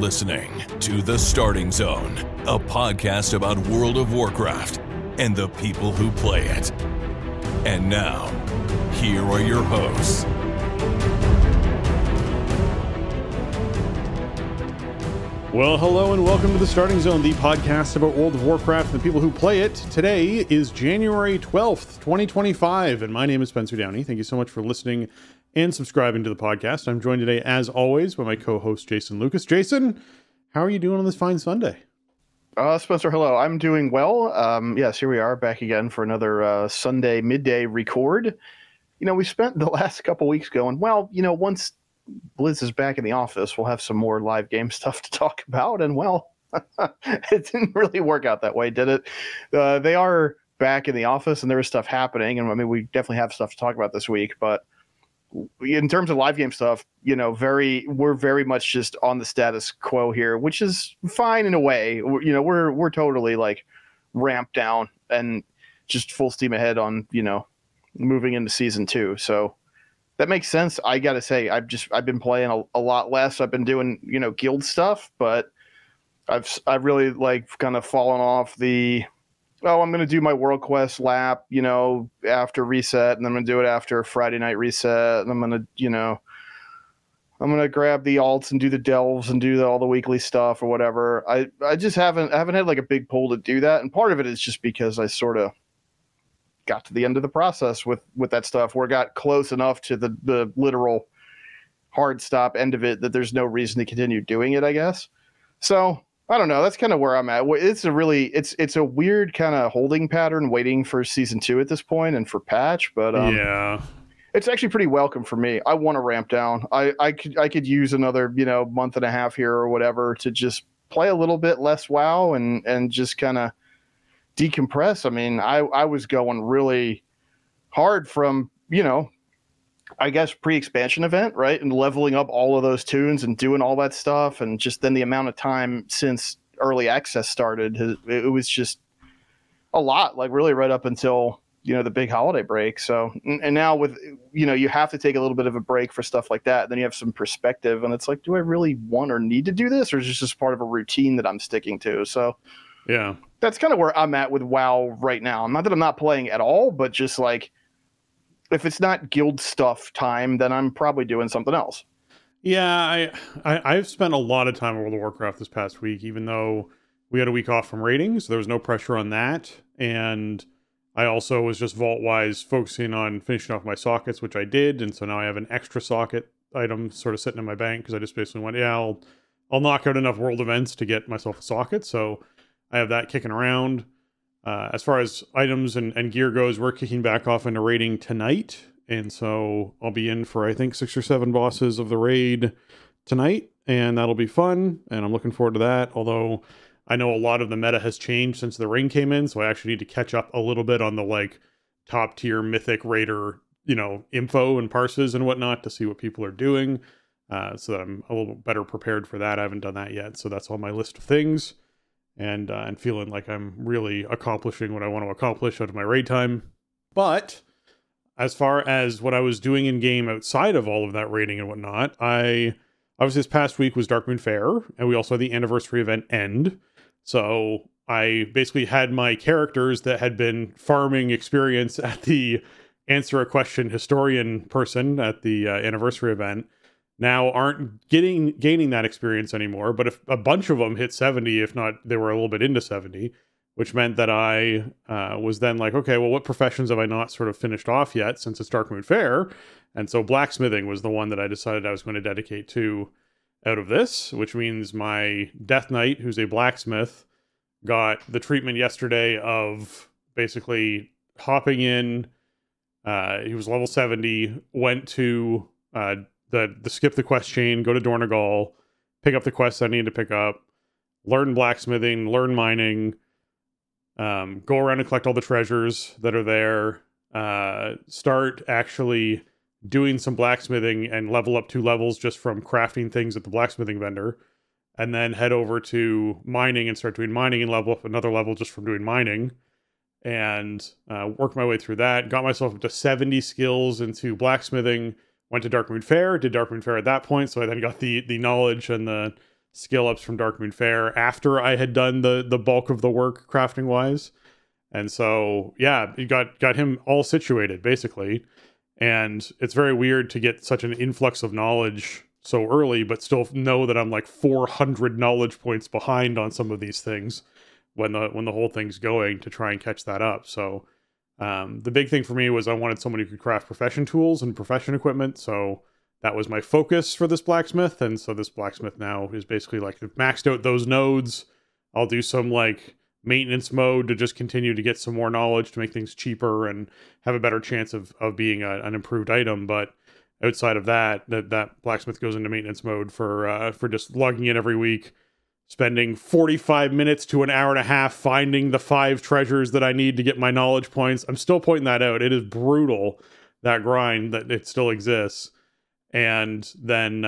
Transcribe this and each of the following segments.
listening to The Starting Zone, a podcast about World of Warcraft and the people who play it. And now, here are your hosts. Well, hello and welcome to The Starting Zone, the podcast about World of Warcraft and the people who play it. Today is January 12th, 2025, and my name is Spencer Downey. Thank you so much for listening and subscribing to the podcast. I'm joined today, as always, by my co-host, Jason Lucas. Jason, how are you doing on this fine Sunday? Spencer, hello. I'm doing well. Yes, here we are back again for another Sunday midday record. You know, we spent the last couple weeks going, well, you know, once Blizz is back in the office, we'll have some more live game stuff to talk about. And, well, it didn't really work out that way, did it? They are back in the office and there is stuff happening. And I mean, we definitely have stuff to talk about this week. But in terms of live game stuff, you know, we're very much just on the status quo here, which is fine in a way. You know, we're totally like ramped down and just full steam ahead on, you know, moving into season 2. So that makes sense. I got to say, I've been playing a lot less. I've been doing, you know, guild stuff, but I've really like kind of fallen off I'm going to do my World Quest lap, you know, after reset, and then I'm going to do it after Friday night reset, and I'm going to, you know, I'm going to grab the alts and do the delves and do all the weekly stuff or whatever. I just haven't had like a big pull to do that, and part of it is just because I sort of got to the end of the process with that stuff where it got close enough to the literal hard stop end of it that there's no reason to continue doing it, I guess. So I don't know. That's kind of where I'm at. It's a weird kind of holding pattern waiting for season 2 at this point and for patch, but yeah, it's actually pretty welcome for me. I want to ramp down. I could use another, you know, month and a half here or whatever to just play a little bit less WoW and just kind of decompress. I mean, I was going really hard from, you know, I guess pre-expansion event, right? And leveling up all of those tunes and doing all that stuff. And just then the amount of time since early access started, it was just a lot, like really right up until, you know, the big holiday break. So, and now with, you know, you have to take a little bit of a break for stuff like that. Then you have some perspective and it's like, do I really want or need to do this? Or is this just part of a routine that I'm sticking to? So yeah, that's kind of where I'm at with WoW right now. Not that I'm not playing at all, but just like, if it's not guild stuff time, then I'm probably doing something else. Yeah, I've spent a lot of time on World of Warcraft this past week, even though we had a week off from raiding, so there was no pressure on that. And I also was just vault-wise focusing on finishing off my sockets, which I did. And so now I have an extra socket item sort of sitting in my bank because I just basically went, yeah, I'll knock out enough world events to get myself a socket. So I have that kicking around. As far as items and gear goes, we're kicking back off into raiding tonight. And so I'll be in for, I think, 6 or 7 bosses of the raid tonight. And that'll be fun. And I'm looking forward to that. Although I know a lot of the meta has changed since the ring came in. So I actually need to catch up a little bit on the like top tier mythic raider, you know, info and parses and whatnot to see what people are doing. So that I'm a little better prepared for that. I haven't done that yet. So that's on my list of things. And feeling like I'm really accomplishing what I want to accomplish out of my raid time. But as far as what I was doing in game outside of all of that raiding and whatnot, obviously this past week was Darkmoon Fair, and we also had the anniversary event end. So I basically had my characters that had been farming experience at the Answer a Question historian person at the anniversary event now aren't gaining that experience anymore. But if a bunch of them hit 70, if not, they were a little bit into 70, which meant that I was then like, okay, well, what professions have I not sort of finished off yet since it's Darkmoon Fair? And so blacksmithing was the one that I decided I was going to dedicate to out of this, which means my Death Knight, who's a blacksmith, got the treatment yesterday of basically hopping in. He was level 70, went to the skip the quest chain, go to Dornegal, pick up the quests I need to pick up, learn blacksmithing, learn mining, go around and collect all the treasures that are there, start actually doing some blacksmithing and level up 2 levels just from crafting things at the blacksmithing vendor, and then head over to mining and start doing mining and level up another level just from doing mining, and work my way through that. Got myself up to 70 skills into blacksmithing, went to Darkmoon Fair, did Darkmoon Fair at that point, so I then got the knowledge and the skill ups from Darkmoon Faire after I had done the bulk of the work crafting wise. And so, yeah, you got him all situated basically. And it's very weird to get such an influx of knowledge so early, but still know that I'm like 400 knowledge points behind on some of these things when the whole thing's going, to try and catch that up. So the big thing for me was I wanted someone who could craft profession tools and profession equipment. So that was my focus for this blacksmith. And so this blacksmith now is basically like, I've maxed out those nodes. I'll do some like maintenance mode to just continue to get some more knowledge to make things cheaper and have a better chance of being an improved item. But outside of that blacksmith goes into maintenance mode for just logging in every week, spending 45 minutes to an hour and a half finding the 5 treasures that I need to get my knowledge points. I'm still pointing that out. It is brutal, that grind, that it still exists. And then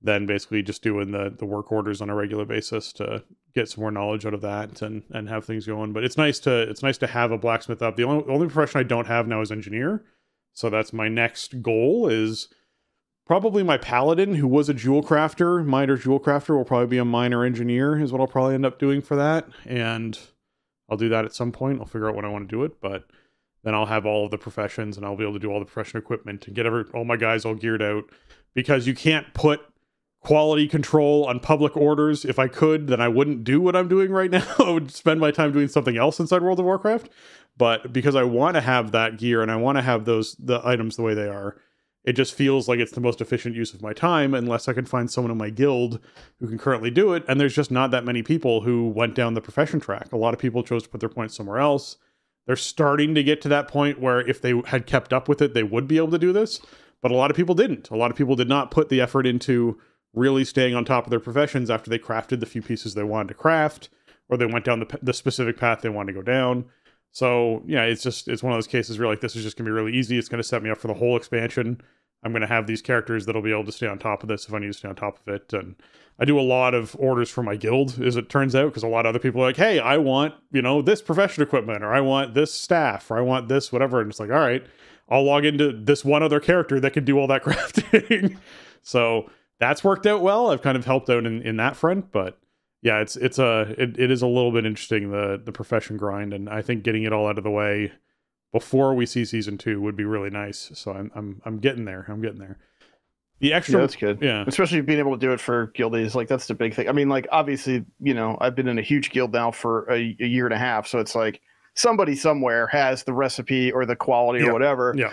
basically just doing the work orders on a regular basis to get some more knowledge out of that and have things going. But it's nice to have a blacksmith up. The only profession I don't have now is engineer. So that's my next goal, is probably my paladin, who was a jewel crafter. Minor jewel crafter will probably be a minor engineer, is what I'll probably end up doing for that. And I'll do that at some point. I'll figure out when I want to do it, but then I'll have all of the professions and I'll be able to do all the profession equipment and get all my guys all geared out, because you can't put quality control on public orders. If I could, then I wouldn't do what I'm doing right now. I would spend my time doing something else inside World of Warcraft. But because I want to have that gear and I want to have the items the way they are, it just feels like it's the most efficient use of my time, unless I can find someone in my guild who can currently do it. And there's just not that many people who went down the profession track. A lot of people chose to put their points somewhere else. They're starting to get to that point where if they had kept up with it, they would be able to do this. But a lot of people didn't. A lot of people did not put the effort into really staying on top of their professions after they crafted the few pieces they wanted to craft, or they went down the specific path they wanted to go down. So yeah, it's one of those cases where like, this is just gonna be really easy. It's gonna set me up for the whole expansion. I'm gonna have these characters that'll be able to stay on top of this if I need to stay on top of it. And I do a lot of orders for my guild, as it turns out, because a lot of other people are like, hey, I want, this profession equipment, or I want this staff, or I want this whatever. And it's like, all right, I'll log into this one other character that can do all that crafting. So that's worked out well. I've kind of helped out in that front, but yeah, it is a little bit interesting, the profession grind, and I think getting it all out of the way before we see season 2 would be really nice. So I'm getting there. I'm getting there. The extra, that's good. Yeah, especially being able to do it for guildies. Like, that's the big thing. I mean, like, obviously, I've been in a huge guild now for a year and a half, so it's like somebody somewhere has the recipe or the quality or whatever. Yeah.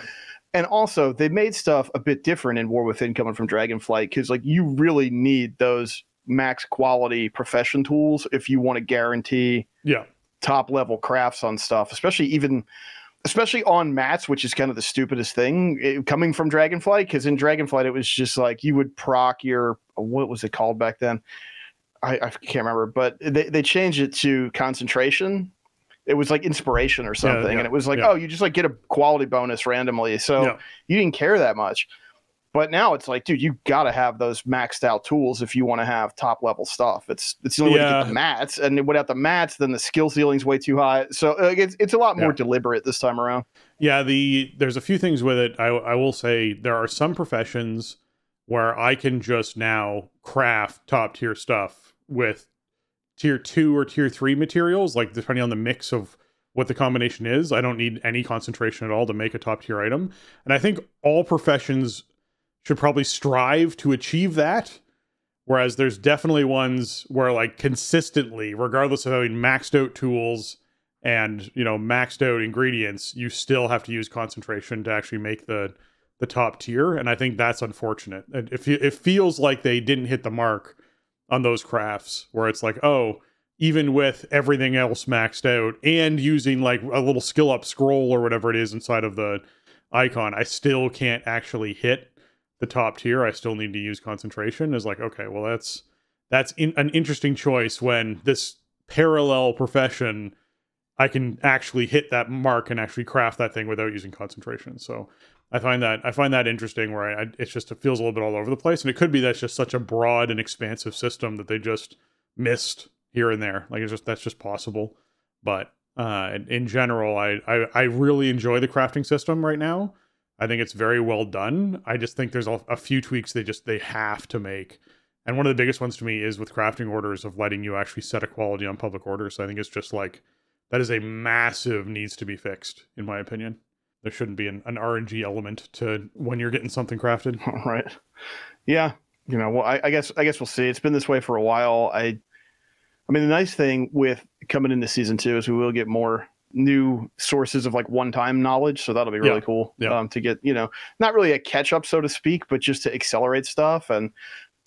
And also, they made stuff a bit different in War Within coming from Dragonflight, because like, you really need those max quality profession tools if you want to guarantee top level crafts on stuff, especially on mats, which is kind of the stupidest thing coming from Dragonflight, because in Dragonflight it was just like you would proc your, what was it called back then? I can't remember, but they changed it to concentration. It was like inspiration or something. And it was like, oh, you just like get a quality bonus randomly. So you didn't care that much. But now it's like, dude, you got to have those maxed out tools if you want to have top level stuff. It's the only way to get the mats. And without the mats, then the skill ceiling's way too high. So it's a lot more deliberate this time around. Yeah, there's a few things with it. I will say there are some professions where I can just now craft top tier stuff with tier 2 or tier 3 materials, like depending on the mix of what the combination is. I don't need any concentration at all to make a top tier item. And I think all professions should probably strive to achieve that. Whereas there's definitely ones where like consistently, regardless of having maxed out tools and, maxed out ingredients, you still have to use concentration to actually make the top tier. And I think that's unfortunate. It feels like they didn't hit the mark on those crafts, where it's like, oh, even with everything else maxed out and using like a little skill up scroll or whatever it is inside of the icon, I still can't actually hit the top tier. I still need to use concentration. Is like, okay, well, that's an interesting choice when this parallel profession, I can actually hit that mark and actually craft that thing without using concentration. So I find that interesting, where it feels a little bit all over the place. And it could be that's just such a broad and expansive system that they just missed here and there. Like, that's just possible. But in general, I really enjoy the crafting system right now. I think it's very well done. I just think there's a few tweaks they have to make. And one of the biggest ones to me is with crafting orders of letting you actually set a quality on public orders. So I think it's just like, that is a massive needs to be fixed, in my opinion. There shouldn't be an RNG element to when you're getting something crafted. Right. Yeah. You know, well, I guess we'll see. It's been this way for a while. I mean, the nice thing with coming into season 2 is we will get more new sources of like one-time knowledge. So that'll be really cool to get, you know, not really a catch up, so to speak, but just to accelerate stuff. And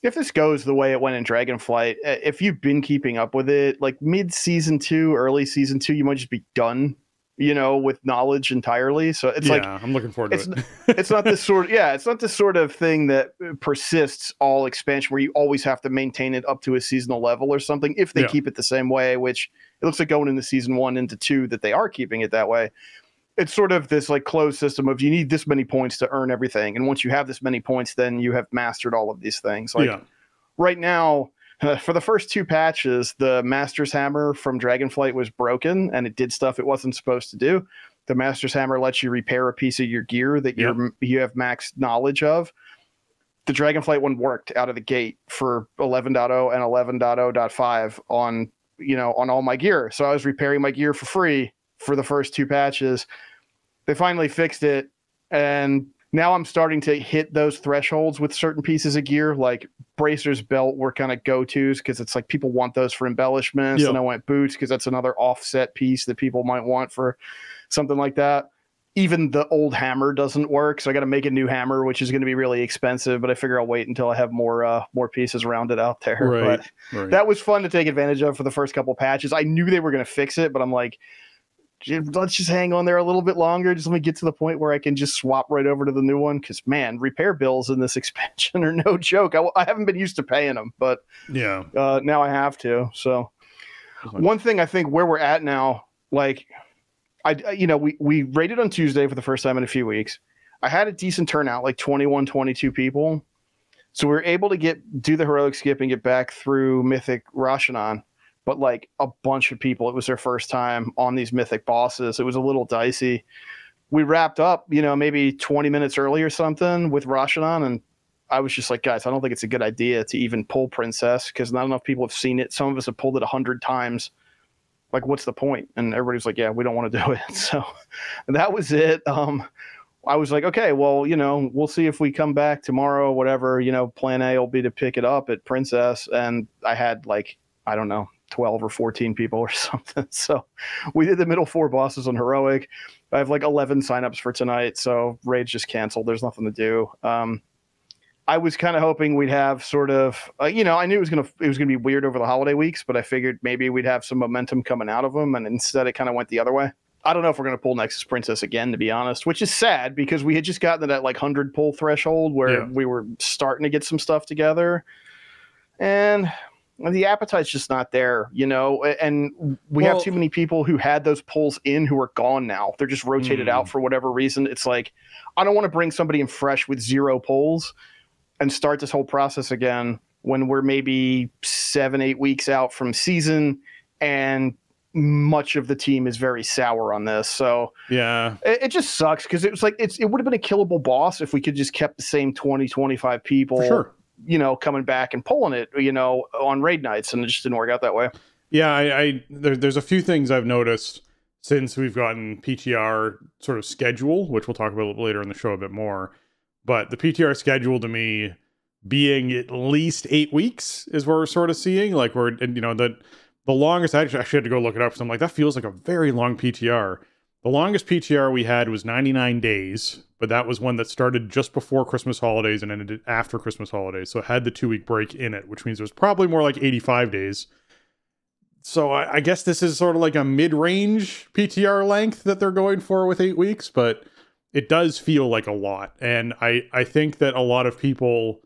if this goes the way it went in Dragonflight, if you've been keeping up with it, like mid season 2, early season 2, you might just be done, you know, with knowledge entirely. So it's I'm looking forward to it. It's not this sort it's not this sort of thing that persists all expansion where you always have to maintain it up to a seasonal level or something if they keep it the same way, which it looks like going into season 1 into 2 that they are keeping it that way. It's sort of this like closed system of you need this many points to earn everything. And once you have this many points, then you have mastered all of these things. Like right now, for the first 2 patches, the Master's Hammer from Dragonflight was broken and it did stuff it wasn't supposed to do. The Master's Hammer lets you repair a piece of your gear that you have max knowledge of. The Dragonflight one worked out of the gate for 11.0 and 11.0.5 on, you know, on all my gear. So I was repairing my gear for free for the first 2 patches. They finally fixed it, and now I'm starting to hit those thresholds with certain pieces of gear, like Bracer's belt were kind of go-tos because it's like people want those for embellishments, and I went boots because that's another offset piece that people might want for something like that. Even the old hammer doesn't work, so I got to make a new hammer, which is going to be really expensive, but I figure I'll wait until I have more pieces rounded out there. But that was fun to take advantage of for the first couple patches. I knew they were going to fix it, but I'm like, let's just hang on there a little bit longer. Just let me get to the point where I can just swap right over to the new one. Because, man, repair bills in this expansion are no joke. I haven't been used to paying them, but now I have to. So one thing I think where we're at now, like, we raided on Tuesday for the first time in a few weeks. I had a decent turnout, like 21, 22 people. So we were able to do the heroic skip and get back through Mythic Rashanan. But like a bunch of people, it was their first time on these mythic bosses. It was a little dicey. We wrapped up, you know, maybe 20 minutes early or something with Rashanan, and I was just like, guys, I don't think it's a good idea to even pull Princess because not enough people have seen it. Some of us have pulled it 100 times. Like, what's the point? And everybody's like, yeah, we don't want to do it. So that was it. I was like, okay, well, you know, we'll see if we come back tomorrow, whatever, you know, plan A will be to pick it up at Princess. And I had like, I don't know, 12 or 14 people or something. So we did the middle 4 bosses on heroic. I have like 11 signups for tonight. So raid's just canceled. There's nothing to do. I was kind of hoping we'd have sort of, you know, I knew it was gonna be weird over the holiday weeks, but I figured maybe we'd have some momentum coming out of them. And instead it kind of went the other way. I don't know if we're going to pull Nexus Princess again, to be honest, which is sad because we had just gotten to that like 100 pull threshold where we were starting to get some stuff together. And the appetite's just not there, you know, and we have too many people who had those pulls in who are gone now. They're just rotated out for whatever reason. It's like, I don't want to bring somebody in fresh with 0 pulls and start this whole process again when we're maybe 7-8 weeks out from season and much of the team is very sour on this. So it just sucks because it was like, it would have been a killable boss if we could just kept the same 20-25 people. For sure. You know, coming back and pulling it, you know, on raid nights, and it just didn't work out that way. Yeah, there's a few things I've noticed since we've gotten PTR sort of schedule, which we'll talk about later in the show a bit more. But the PTR schedule to me being at least 8 weeks is where we're sort of seeing, like you know, the longest, I actually had to go look it up because I'm like, that feels like a very long PTR. The longest PTR we had was 99 days, but that was one that started just before Christmas holidays and ended after Christmas holidays. So it had the 2-week break in it, which means it was probably more like 85 days. So I guess this is sort of like a mid-range PTR length that they're going for with 8 weeks, but it does feel like a lot. And I think that a lot of people,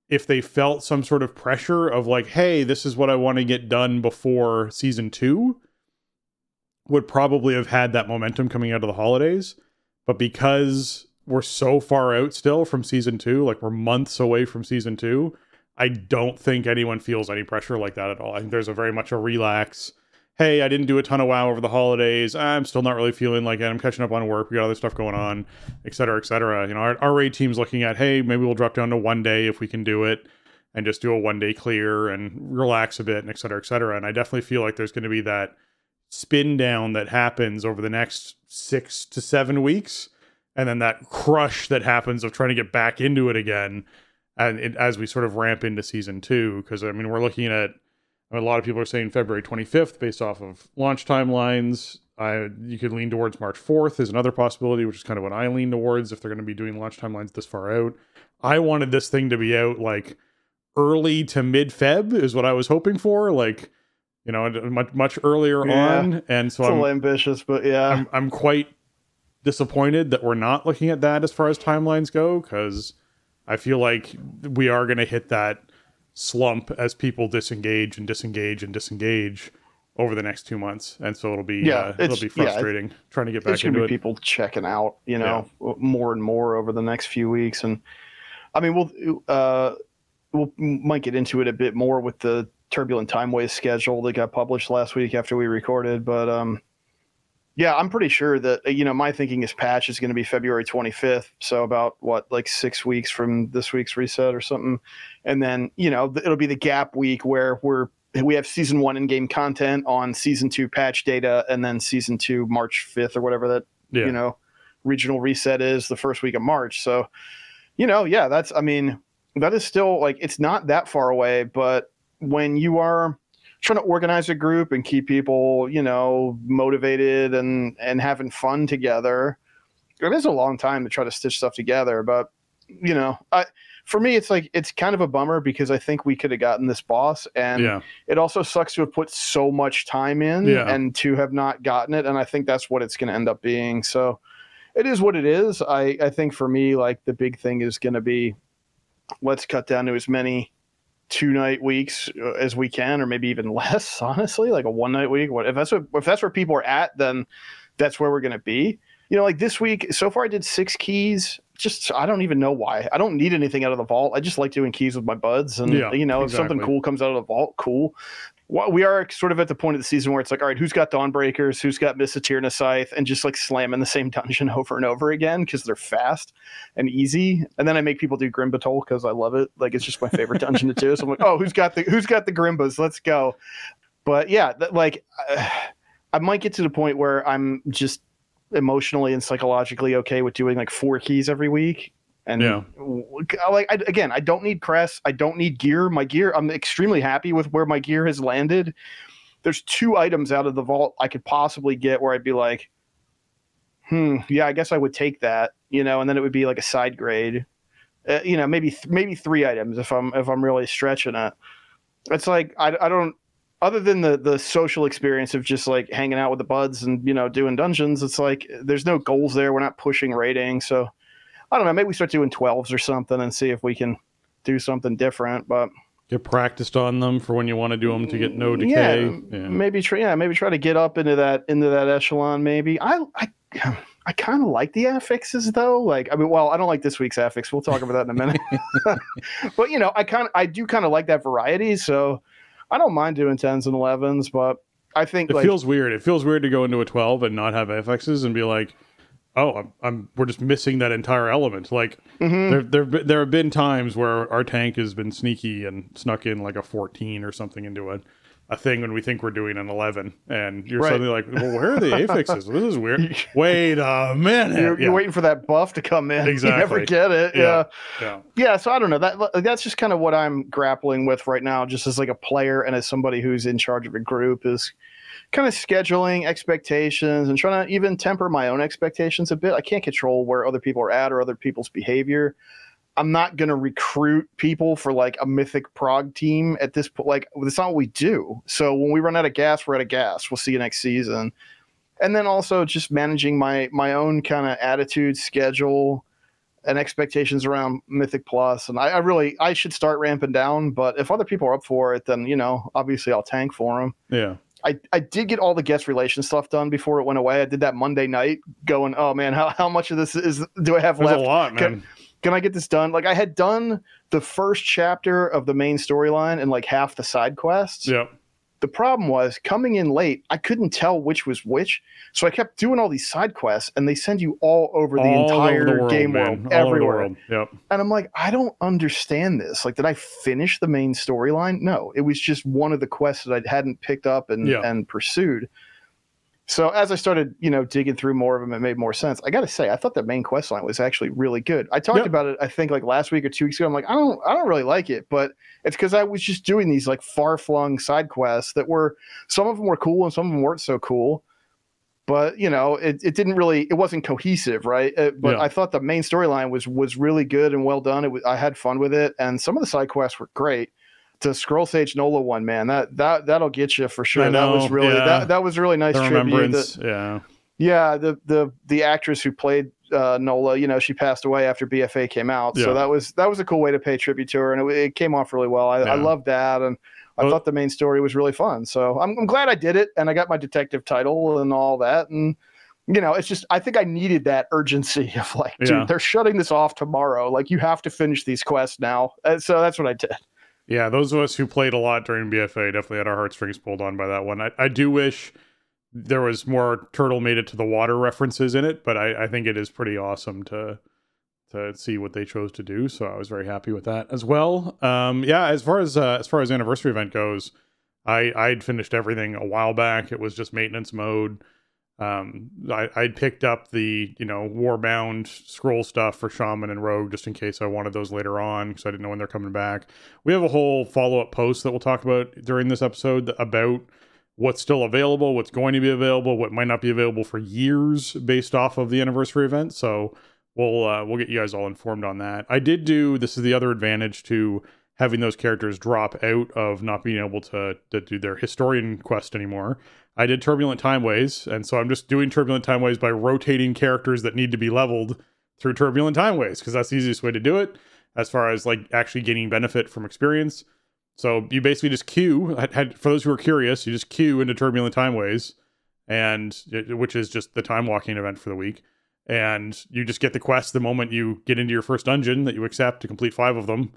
if they felt some sort of pressure of like, hey, this is what I want to get done before season 2, would probably have had that momentum coming out of the holidays. But because we're so far out still from season 2, like we're months away from season 2, I don't think anyone feels any pressure like that at all. I think there's a very much a relax, hey, I didn't do a ton of WoW over the holidays, I'm still not really feeling like it, I'm catching up on work, we got other stuff going on, etc., etc. You know, our raid team's looking at, hey, maybe we'll drop down to 1 day if we can do it. and just do a 1-day clear and relax a bit and et cetera, et cetera. And I definitely feel like there's going to be that spin down that happens over the next 6 to 7 weeks. And then that crush that happens of trying to get back into it again. And as we sort of ramp into season 2, because I mean, we're looking at, a lot of people are saying February 25th based off of launch timelines. You could lean towards March 4th is another possibility, which is kind of what I lean towards if they're going to be doing launch timelines this far out. I wanted this thing to be out like early to mid-Feb is what I was hoping for, like, you know, much earlier on. And so it's a little ambitious, but yeah. I'm quite disappointed that we're not looking at that as far as timelines go, because I feel like we are going to hit that slump as people disengage over the next 2 months, and so it'll be frustrating trying to get back into it. People checking out, you know, more and more over the next few weeks, and I mean we might get into it a bit more with the Turbulent Timeways schedule that got published last week after we recorded, but yeah, I'm pretty sure that, you know, my thinking is patch is going to be February 25th. So about like 6 weeks from this week's reset or something. And then, you know, it'll be the gap week where we have season 1 in-game content on season 2 patch data. And then season 2, March 5th or whatever that, you know, regional reset is the first week of March. So, you know, yeah, that is still like, it's not that far away, but when you are trying to organize a group and keep people, you know, motivated and having fun together, it is a long time to try to stitch stuff together. But, you know, for me, it's like, it's kind of a bummer because I think we could have gotten this boss, and it also sucks to have put so much time in and to have not gotten it. And I think that's what it's going to end up being. So it is what it is. I think for me, like, the big thing is going to be, let's cut down to as many 2-night weeks as we can, or maybe even less, honestly, like a 1-night week. If that's where people are at, then that's where we're going to be. You know, like this week, so far I did 6 keys. Just, I don't even know why. I don't need anything out of the vault. I just like doing keys with my buds. And, you know, if something cool comes out of the vault, cool. Well, we are sort of at the point of the season where it's like, all right, who's got Dawnbreakers? Who's got Miss Satyrna Scythe? And just like slamming the same dungeon over and over again because they're fast and easy. And then I make people do Grimbatol because I love it. Like, it's just my favorite dungeon to do. So I'm like, oh, who's got the Grimbas? Let's go. But yeah, I might get to the point where I'm just emotionally and psychologically okay with doing like 4 keys every week. And I don't need crest. I don't need gear. My gear, I'm extremely happy with where my gear has landed. There's 2 items out of the vault I could possibly get where I'd be like, yeah, I guess I would take that, you know, and then it would be like a side grade, you know, maybe 3 items if I'm really stretching it. It's like, I don't, other than the social experience of just like hanging out with the buds and, you know, doing dungeons, it's like, there's no goals there. We're not pushing rating. So I don't know, maybe we start doing 12s or something and see if we can do something different, but get practiced on them for when you want to do them to get no decay. Maybe try to get up into that echelon. Maybe I kind of like the affixes though. Like, I mean, well, I don't like this week's affix. We'll talk about that in a minute. But you know, I do kind of like that variety. So I don't mind doing 10s and 11s, but I think it feels weird. It feels weird to go into a 12 and not have affixes and be like, oh, we're just missing that entire element. Like, there have been times where our tank has been sneaky and snuck in like a 14 or something into a thing when we think we're doing an 11, and you're suddenly like, well, where are the affixes? This is weird. Wait a minute. You're waiting for that buff to come in. Exactly. You never get it. Yeah. So I don't know. That's just kind of what I'm grappling with right now, just as like a player and as somebody who's in charge of a group, is kind of scheduling expectations and trying to even temper my own expectations a bit. I can't control where other people are at or other people's behavior. I'm not going to recruit people for like a mythic prog team at this point. Like, that's not what we do. So when we run out of gas, we're out of gas. We'll see you next season. And then also just managing my own kind of attitude, schedule, and expectations around Mythic Plus. And I should start ramping down, but if other people are up for it, then, you know, obviously I'll tank for them. Yeah. I did get all the guest relation stuff done before it went away. I did that Monday night going, oh man, how much of this do I have left? There's a lot, man. Can I get this done? Like, I had done the first chapter of the main storyline and like half the side quests. Yep. The problem was coming in late, I couldn't tell which was which. So I kept doing all these side quests, and they send you all over the entire game world, everywhere. Yep. And I'm like, I don't understand this. Like, did I finish the main storyline? No, it was just one of the quests that I hadn't picked up and pursued. So as I started, digging through more of them, it made more sense. I got to say, I thought the main quest line was actually really good. I talked about it, I think, like last week or 2 weeks ago. I'm like, I don't really like it, but it's because I was just doing these like far-flung side quests that were, some of them were cool and some of them weren't so cool. But it wasn't cohesive, right? But I thought the main storyline was really good and well done. I had fun with it, and some of the side quests were great. The Scroll Sage Nola one, man, that'll get you for sure. That was really that was a really nice tribute. The actress who played Nola, she passed away after BFA came out, so that was a cool way to pay tribute to her, and it came off really well. I loved that, and I thought the main story was really fun. So I'm glad I did it, and I got my detective title and all that, and it's just, I think I needed that urgency of like, dude, they're shutting this off tomorrow. Like, you have to finish these quests now. So that's what I did. Yeah, those of us who played a lot during BFA definitely had our heartstrings pulled on by that one. I do wish there was more Turtle Made It to the Water references in it, but I think it is pretty awesome to see what they chose to do. So I was very happy with that as well. As far as anniversary event goes, I'd finished everything a while back. It was just maintenance mode. I'd picked up the, Warbound scroll stuff for Shaman and Rogue just in case I wanted those later on, because I didn't know when they're coming back. We have a whole follow-up post that we'll talk about during this episode about what's still available, what's going to be available, what might not be available for years based off of the anniversary event. So we'll get you guys all informed on that. This is the other advantage to having those characters drop out of not being able to do their historian quest anymore. I did Turbulent Timeways, and so I'm just doing Turbulent Timeways by rotating characters that need to be leveled through Turbulent Timeways, because that's the easiest way to do it, as far as like actually gaining benefit from experience. So you basically just queue, for those who are curious, you just queue into Turbulent Timeways, which is just the time walking event for the week. And you just get the quest the moment you get into your first dungeon that you accept to complete 5 of them.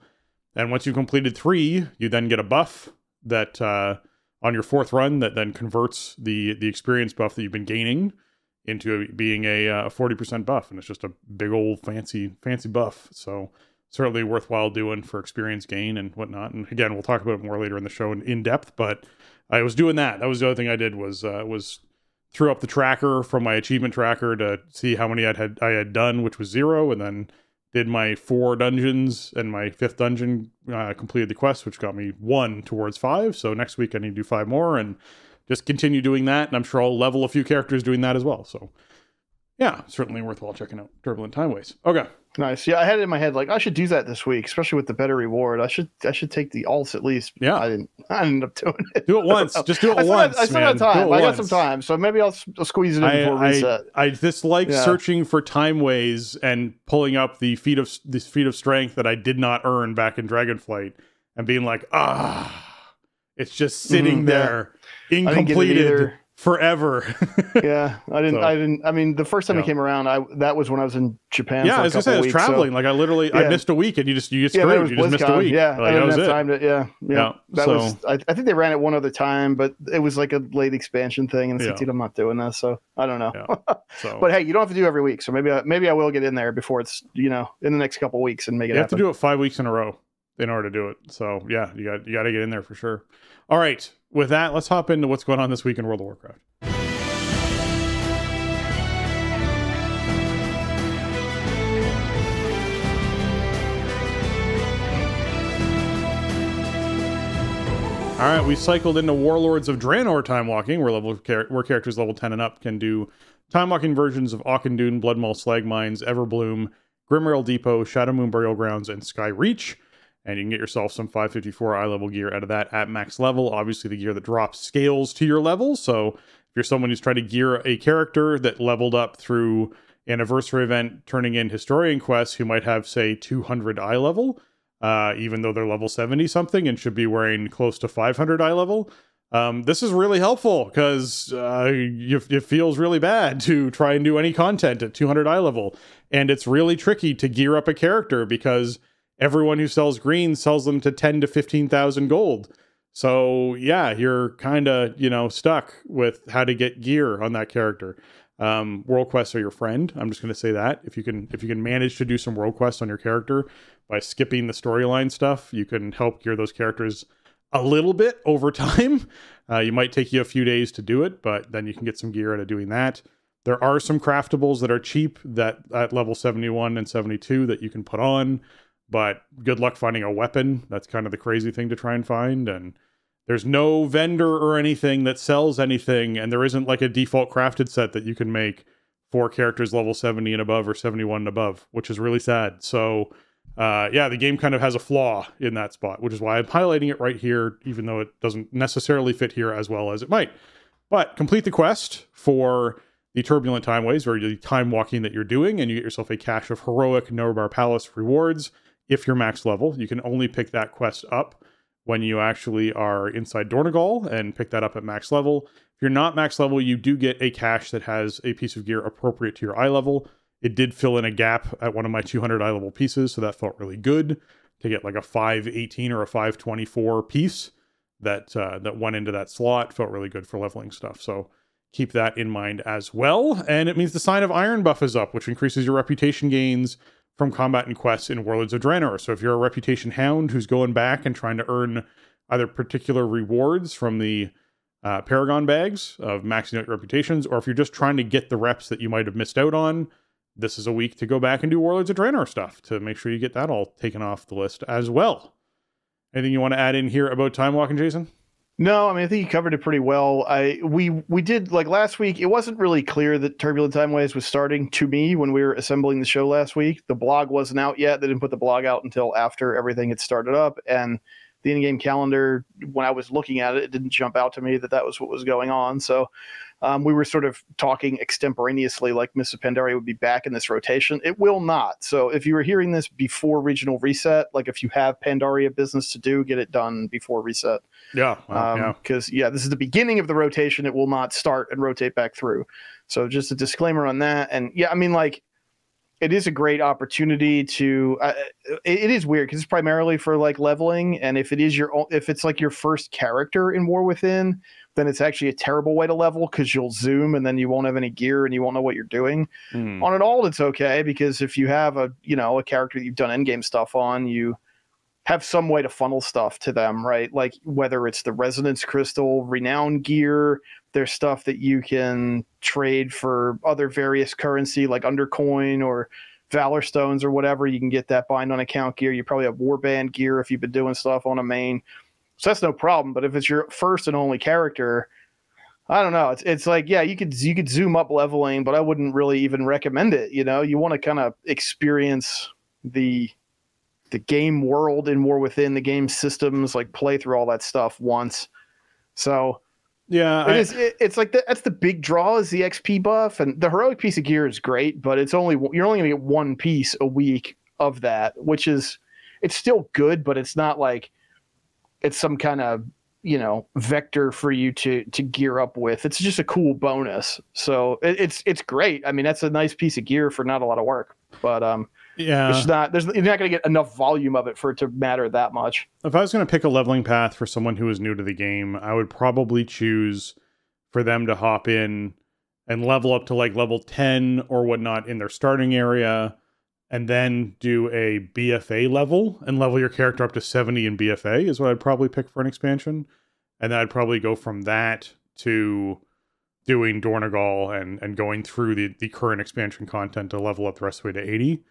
And once you've completed 3, you then get a buff that on your 4th run that then converts the experience buff that you've been gaining into being a 40% buff. And it's just a big old fancy buff. So certainly worthwhile doing for experience gain and whatnot. And again, we'll talk about it more later in the show in depth, but I was doing that. That was the other thing I did was threw up the tracker from my achievement tracker to see how many I had done, which was 0, and then did my 4 dungeons, and my 5th dungeon completed the quest, which got me 1 towards 5. So next week I need to do 5 more and just continue doing that. And I'm sure I'll level a few characters doing that as well. So yeah, certainly worthwhile checking out Turbulent Timeways. Okay. Nice. Yeah, I had it in my head like I should do that this week, especially with the better reward. I should take the alts at least. Yeah. I ended up doing it. Do it once. Just do it once. I still got time. I got some time, so maybe I'll squeeze it in before reset. I dislike searching for timeways and pulling up the feat of strength that I did not earn back in Dragonflight and being like, it's just sitting there incompleted. Forever. Yeah, I didn't. I mean, the first time it came around, that was when I was in Japan. Yeah, as I said, I was traveling. So, like I missed a week, and you get screwed. You just missed a week. Yeah, like, I didn't have time to. Yeah. That so, was. I think they ran it one other time, but it was like a late expansion thing, and I said, dude, I'm not doing this, so I don't know. Yeah. So, but hey, you don't have to do every week, so maybe I will get in there before it's in the next couple of weeks and make it. You have to do it 5 weeks in a row in order to do it. So yeah, you got to get in there for sure. All right, with that, let's hop into what's going on this week in World of Warcraft. All right, we cycled into Warlords of Draenor time walking, where characters level 10 and up can do time walking versions of Auchindoun, Bloodmaw, Slag Mines, Everbloom, Grimrail Depot, Shadowmoon Burial Grounds, and Sky Reach. And you can get yourself some 554 eye level gear out of that at max level. Obviously, the gear that drops scales to your level. So if you're someone who's trying to gear a character that leveled up through anniversary event, turning in historian quests, who might have, say, 200 eye level, even though they're level 70 something and should be wearing close to 500 eye level. This is really helpful because it feels really bad to try and do any content at 200 eye level. And it's really tricky to gear up a character because everyone who sells green sells them to 10 to 15,000 gold. So yeah, you're kind of, stuck with how to get gear on that character. World quests are your friend. I'm just going to say that if you can manage to do some world quests on your character by skipping the storyline stuff, you can help gear those characters a little bit over time. You might take you a few days to do it, but then you can get some gear out of doing that. There are some craftables that are cheap that at level 71 and 72 that you can put on, but good luck finding a weapon. That's kind of the crazy thing to try and find. And there's no vendor or anything that sells anything, and there isn't like a default crafted set that you can make for characters level 70 and above or 71 and above, which is really sad. So yeah, the game kind of has a flaw in that spot, which is why I'm highlighting it right here, even though it doesn't necessarily fit here as well as it might. But complete the quest for the Turbulent Timeways, or the time walking that you're doing, and you get yourself a cache of heroic Nobar Palace rewards if you're max level. You can only pick that quest up when you actually are inside Donegal and pick that up at max level. If you're not max level, you do get a cache that has a piece of gear appropriate to your eye level. It did fill in a gap at one of my 200 eye level pieces, so that felt really good to get like a 518 or a 524 piece that went into that slot. Felt really good for leveling stuff. So keep that in mind as well. And it means the Sign of Iron buff is up, which increases your reputation gains from combat and quests in Warlords of Draenor. So if you're a reputation hound who's going back and trying to earn either particular rewards from the Paragon bags of maxing out your reputations, or if you're just trying to get the reps that you might have missed out on, this is a week to go back and do Warlords of Draenor stuff to make sure you get that all taken off the list as well. Anything you want to add in here about time walking, Jason? No, I mean, I think you covered it pretty well. We did, like last week, it wasn't really clear that Turbulent Timeways was starting to me when we were assembling the show last week. The blog wasn't out yet. They didn't put the blog out until after everything had started up. And the in-game calendar, when I was looking at it, it didn't jump out to me that that was what was going on. So we were sort of talking extemporaneously like Mists of Pandaria would be back in this rotation. It will not. So if you were hearing this before regional reset, like if you have Pandaria business to do, get it done before reset. Yeah. Because, this is the beginning of the rotation. It will not start and rotate back through. So just a disclaimer on that. And yeah, I mean, like, it is a great opportunity to it is weird because it's primarily for like leveling, and if it's like your first character in War Within, then it's actually a terrible way to level because you'll zoom and then you won't have any gear and you won't know what you're doing. On an alt, it's okay because if you have a character that you've done endgame stuff on, you have some way to funnel stuff to them, right? Like whether it's the Resonance Crystal, Renown gear, there's stuff that you can trade for other various currency like Undercoin or Valor Stones or whatever. You can get that bind on account gear. You probably have Warband gear if you've been doing stuff on a main. So that's no problem. But if it's your first and only character, I don't know. It's like, yeah, you could zoom up leveling, but I wouldn't really even recommend it. You want to kind of experience the game world in War Within, the game systems, like play through all that stuff once. So yeah, it's like that's the big draw is the XP buff, and the heroic piece of gear is great, but you're only going to get one piece a week of that, which is, it's still good, but it's not like it's some kind of vector for you to gear up with. It's just a cool bonus. So it's great. I mean, that's a nice piece of gear for not a lot of work, but yeah, you're not going to get enough volume of it for it to matter that much. If I was going to pick a leveling path for someone who is new to the game, I would probably choose for them to hop in and level up to like level 10 or whatnot in their starting area, and then do a BFA level and level your character up to 70 in BFA is what I'd probably pick for an expansion. And then I'd probably go from that to doing Donegal and going through the current expansion content to level up the rest of the way to 80.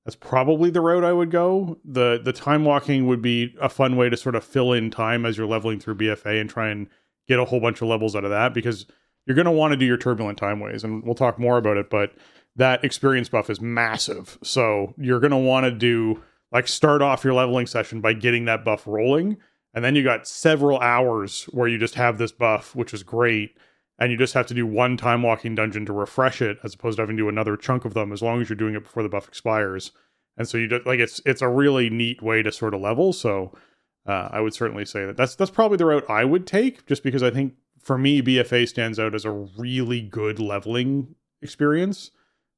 That's probably the route I would go. The time walking would be a fun way to sort of fill in time as you're leveling through BFA and try and get a whole bunch of levels out of that, because you're going to want to do your Turbulent Timeways, and we'll talk more about it, but that experience buff is massive. So you're going to want to do, like, start off your leveling session by getting that buff rolling, and then you got several hours where you just have this buff, which is great, and you just have to do one time walking dungeon to refresh it, as opposed to having to do another chunk of them, as long as you're doing it before the buff expires. And so you just, like, it's a really neat way to sort of level. So I would certainly say that's probably the route I would take, just because I think for me BFA stands out as a really good leveling experience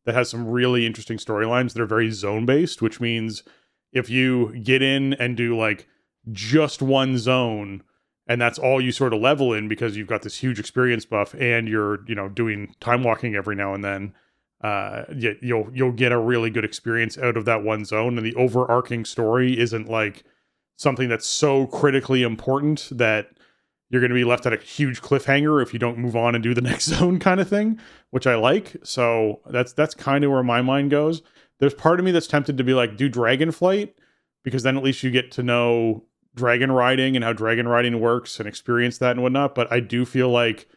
that has some really interesting storylines that are very zone based, which means if you get in and do like just one zone and that's all you sort of level in because you've got this huge experience buff and you're, doing time walking every now and then. You'll get a really good experience out of that one zone, and the overarching story isn't like something that's so critically important that you're going to be left at a huge cliffhanger if you don't move on and do the next zone kind of thing, which I like. So that's kind of where my mind goes. There's part of me that's tempted to be like, do Dragonflight, because then at least you get to know dragon riding and how dragon riding works and experience that and whatnot. But I do feel like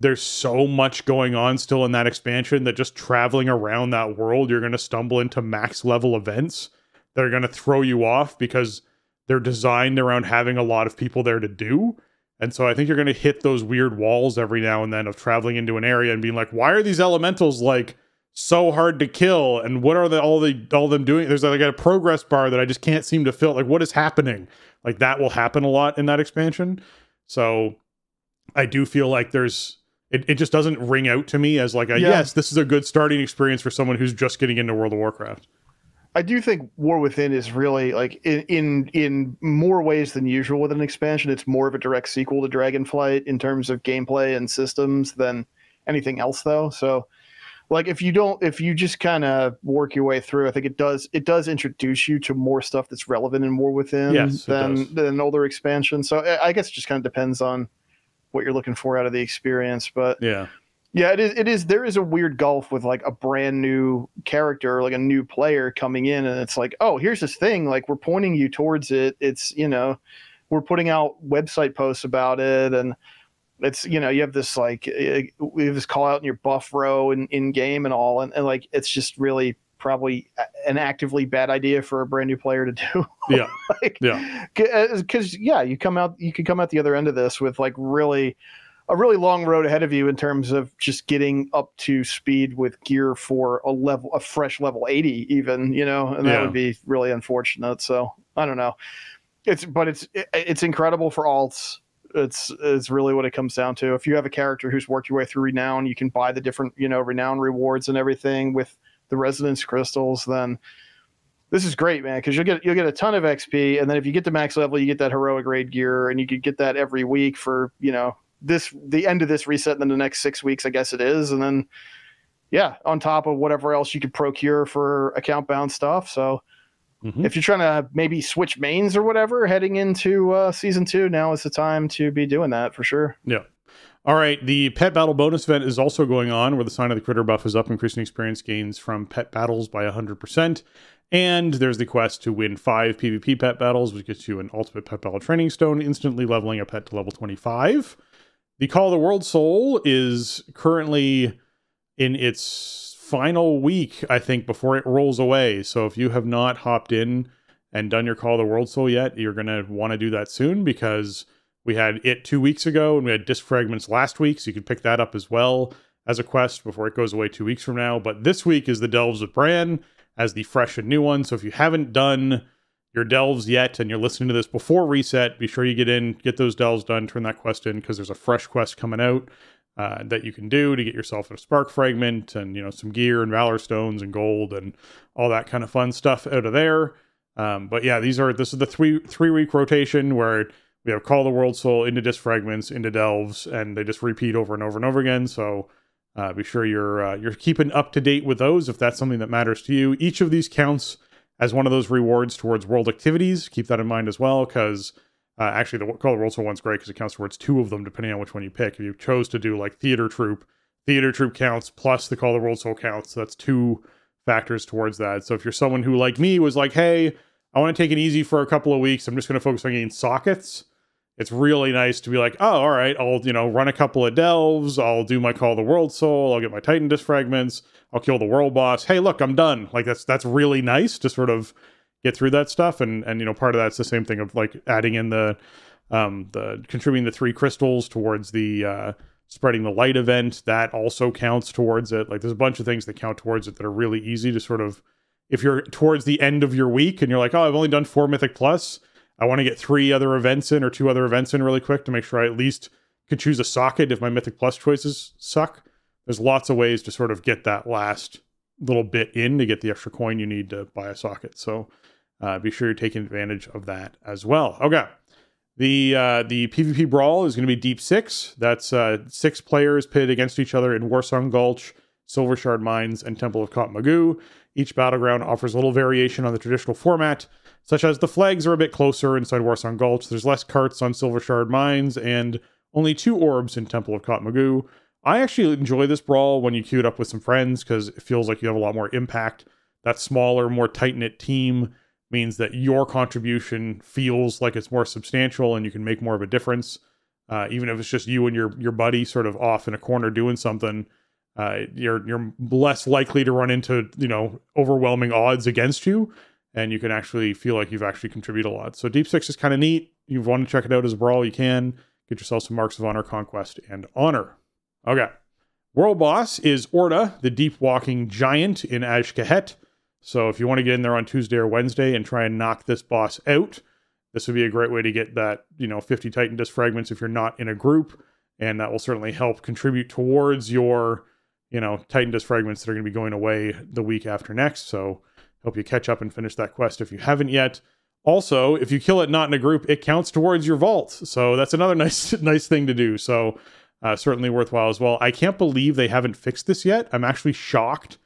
there's so much going on still in that expansion that just traveling around that world, you're going to stumble into max level events that are going to throw you off because they're designed around having a lot of people there to do. And so I think you're going to hit those weird walls every now and then of traveling into an area and being like, why are these elementals like so hard to kill? And what are all them doing? There's like a progress bar that I just can't seem to fill. Like, what is happening? Like, that will happen a lot in that expansion. So I do feel like it just doesn't ring out to me as like yes, this is a good starting experience for someone who's just getting into World of Warcraft. I do think War Within is really like in more ways than usual with an expansion. It's more of a direct sequel to Dragonflight in terms of gameplay and systems than anything else, though. So, like, if you just kind of work your way through, I think it does introduce you to more stuff that's relevant in War Within than older expansions. So I guess it just kind of depends on what you're looking for out of the experience. But yeah, it is. There is a weird gulf with like a brand new character, like a new player coming in, and it's like, oh, here's this thing. Like, we're pointing you towards it. It's, we're putting out website posts about it, and it's, you have this like, we have this call out in your buff row in game and all, and like, it's just really probably an actively bad idea for a brand new player to do. Yeah, because you could come out the other end of this with like a really long road ahead of you in terms of just getting up to speed with gear for a fresh level 80 even, and that would be really unfortunate. So I don't know. It's incredible for alts. It's really what it comes down to. If you have a character who's worked your way through renown, you can buy the different, renown rewards and everything with the resonance crystals, then this is great, man, because you'll get a ton of XP, and then if you get to max level, you get that heroic grade gear, and you could get that every week for, the end of this reset, and then the next 6 weeks, I guess it is. And then, on top of whatever else you could procure for account bound stuff. So if you're trying to maybe switch mains or whatever heading into season 2, now is the time to be doing that for sure. Yeah. All right. The pet battle bonus event is also going on, where the sign of the critter buff is up, increasing experience gains from pet battles by 100%. And there's the quest to win 5 PvP pet battles, which gets you an ultimate pet battle training stone, instantly leveling a pet to level 25. The Call of the World Soul is currently in its final week, I think, before it rolls away. So if you have not hopped in and done your Call of the World Soul yet, you're going to want to do that soon, because we had it 2 weeks ago and we had Disc Fragments last week. So you can pick that up as well as a quest before it goes away 2 weeks from now. But this week is the Delves of Bran as the fresh and new one. So if you haven't done your delves yet and you're listening to this before reset, be sure you get those delves done, turn that quest in, because there's a fresh quest coming out that you can do to get yourself a spark fragment and some gear and valor stones and gold and all that kind of fun stuff out of there. But yeah, this is the three week rotation where we have Call of the World Soul into Disc Fragments into delves, and they just repeat over and over and over again. So be sure you're keeping up to date with those if that's something that matters to you. Each of these counts as one of those rewards towards world activities. Keep that in mind as well, because actually the Call of the World Soul one's great because it counts towards 2 of them depending on which one you pick. If you chose to do like Theater Troop counts plus the Call of the World Soul counts. So that's 2 factors towards that. So if you're someone who, like me, was like, hey, I want to take it easy for a couple of weeks, I'm just going to focus on getting sockets, it's really nice to be like, oh, all right, I'll, run a couple of delves, I'll do my Call of the World Soul, I'll get my Titan Disc Fragments, I'll kill the world boss. Hey, look, I'm done. Like, that's really nice to sort of get through that stuff. And part of that's the same thing of like adding in the contributing the 3 crystals towards the spreading the light event. That also counts towards it. Like, there's a bunch of things that count towards it that are really easy to sort of, if you're towards the end of your week and you're like, oh, I've only done 4 Mythic Plus, I want to get 3 other events in or 2 other events in really quick to make sure I at least could choose a socket if my Mythic Plus choices suck. There's lots of ways to sort of get that last little bit in to get the extra coin you need to buy a socket. So be sure you're taking advantage of that as well. Okay. The PvP brawl is going to be Deep 6. That's 6 players pitted against each other in Warsong Gulch, Silver Shard Mines, and Temple of Kot Magoo. Each battleground offers a little variation on the traditional format, such as the flags are a bit closer inside Warsong Gulch. There's less carts on Silver Shard Mines, and only 2 orbs in Temple of Kot Magoo. I actually enjoy this brawl when you queue it up with some friends, because it feels like you have a lot more impact. That smaller, more tight-knit team means that your contribution feels like it's more substantial and you can make more of a difference. Even if it's just you and your buddy sort of off in a corner doing something, you're less likely to run into, overwhelming odds against you, and you can actually feel like you've actually contributed a lot. So Deep 6 is kind of neat. You want to check it out as a brawl, you can. Get yourself some Marks of Honor, Conquest, and Honor. Okay. World boss is Orda, the deep walking giant in Azj-Kahet. So if you want to get in there on Tuesday or Wednesday and try and knock this boss out, this would be a great way to get that, 50 Titan Disc fragments if you're not in a group. And that will certainly help contribute towards your, Titan Disc fragments that are going to be going away the week after next. So hope you catch up and finish that quest if you haven't yet. Also, if you kill it not in a group, it counts towards your vault. So that's another nice thing to do. So certainly worthwhile as well. I can't believe they haven't fixed this yet. I'm actually shocked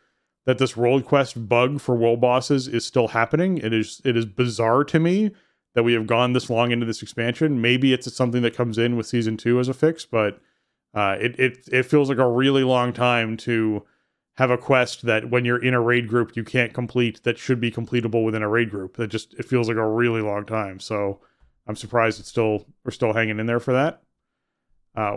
that this world quest bug for world bosses is still happening. It is bizarre to me that we have gone this long into this expansion. Maybe it's something that comes in with season 2 as a fix, but it feels like a really long time to have a quest that when you're in a raid group you can't complete that should be completable within a raid group. It feels like a really long time. So I'm surprised we're still hanging in there for that.